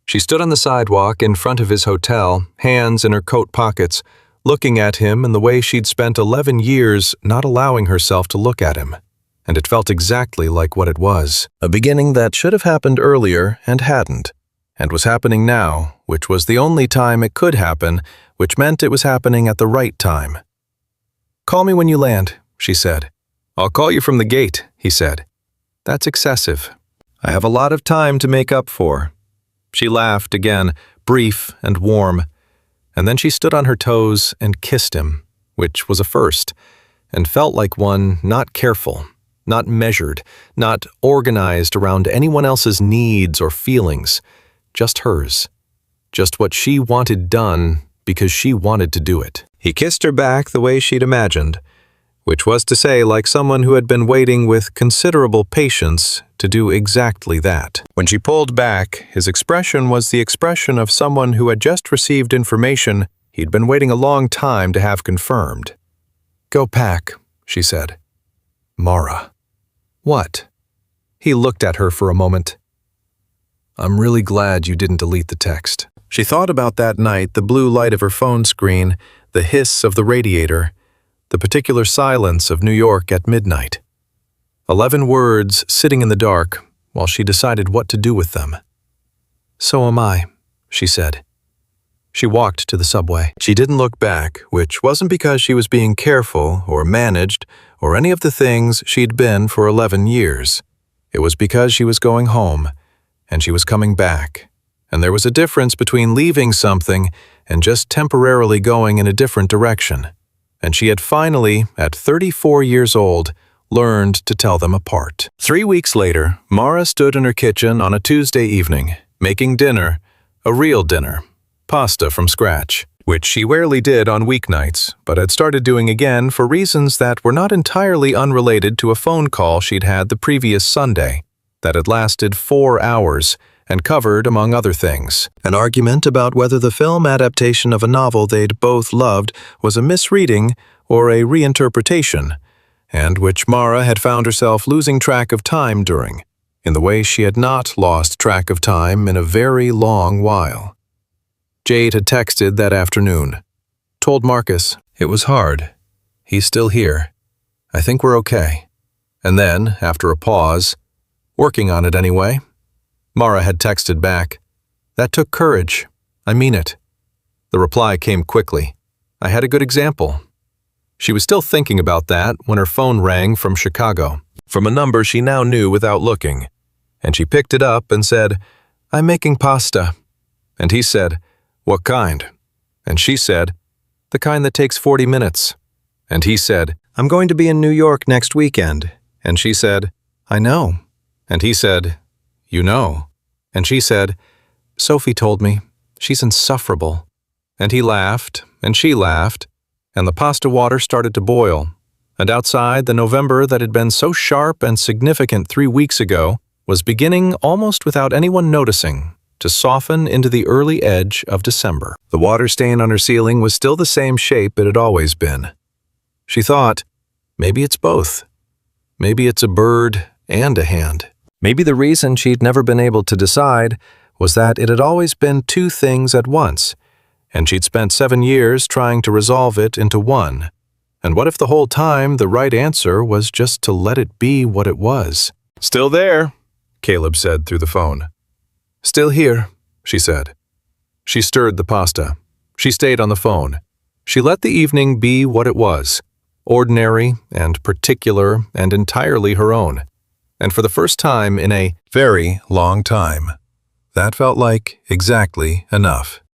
She stood on the sidewalk in front of his hotel, hands in her coat pockets, looking at him in the way she'd spent 11 years not allowing herself to look at him. And it felt exactly like what it was. A beginning that should have happened earlier and hadn't, and was happening now, which was the only time it could happen, which meant it was happening at the right time. Call me when you land, she said. I'll call you from the gate, he said. That's excessive. I have a lot of time to make up for. She laughed again, brief and warm, and then she stood on her toes and kissed him, which was a first, and felt like one not careful, not measured, not organized around anyone else's needs or feelings, just hers, just what she wanted done because she wanted to do it. He kissed her back the way she'd imagined, which was to say like someone who had been waiting with considerable patience to do exactly that. When she pulled back, his expression was the expression of someone who had just received information he'd been waiting a long time to have confirmed. Go pack, she said. Mara. What? He looked at her for a moment. I'm really glad you didn't delete the text. She thought about that night, the blue light of her phone screen, the hiss of the radiator, the particular silence of New York at midnight. 11 words sitting in the dark while she decided what to do with them. So am I, she said. She walked to the subway. She didn't look back, which wasn't because she was being careful or managed or any of the things she'd been for 11 years. It was because she was going home, and she was coming back. And there was a difference between leaving something and just temporarily going in a different direction. And she had finally, at 34 years old, learned to tell them apart. 3 weeks later, Mara stood in her kitchen on a Tuesday evening, making dinner, a real dinner, pasta from scratch, which she rarely did on weeknights, but had started doing again for reasons that were not entirely unrelated to a phone call she'd had the previous Sunday that had lasted 4 hours and covered, among other things, an argument about whether the film adaptation of a novel they'd both loved was a misreading or a reinterpretation, and which Mara had found herself losing track of time during, in the way she had not lost track of time in a very long while. Jade had texted that afternoon, told Marcus, "It was hard. He's still here. I think we're okay." And then, after a pause, "Working on it anyway." Mara had texted back, "That took courage. I mean it." The reply came quickly, "I had a good example." She was still thinking about that when her phone rang from Chicago, from a number she now knew without looking, and she picked it up and said, "I'm making pasta." And he said, "What kind?" And she said, "The kind that takes 40 minutes." And he said, "I'm going to be in New York next weekend." And she said, "I know." And he said, "You know." And she said, "Sophie told me. She's insufferable." And he laughed, and she laughed, and the pasta water started to boil, and outside the November that had been so sharp and significant 3 weeks ago was beginning, almost without anyone noticing, to soften into the early edge of December. The water stain on her ceiling was still the same shape it had always been. She thought, maybe it's both. Maybe it's a bird and a hand. Maybe the reason she'd never been able to decide was that it had always been two things at once, and she'd spent 7 years trying to resolve it into one. And what if the whole time the right answer was just to let it be what it was? "Still there," Caleb said through the phone. "Still here," she said. She stirred the pasta. She stayed on the phone. She let the evening be what it was, ordinary and particular and entirely her own. And for the first time in a very long time, that felt like exactly enough.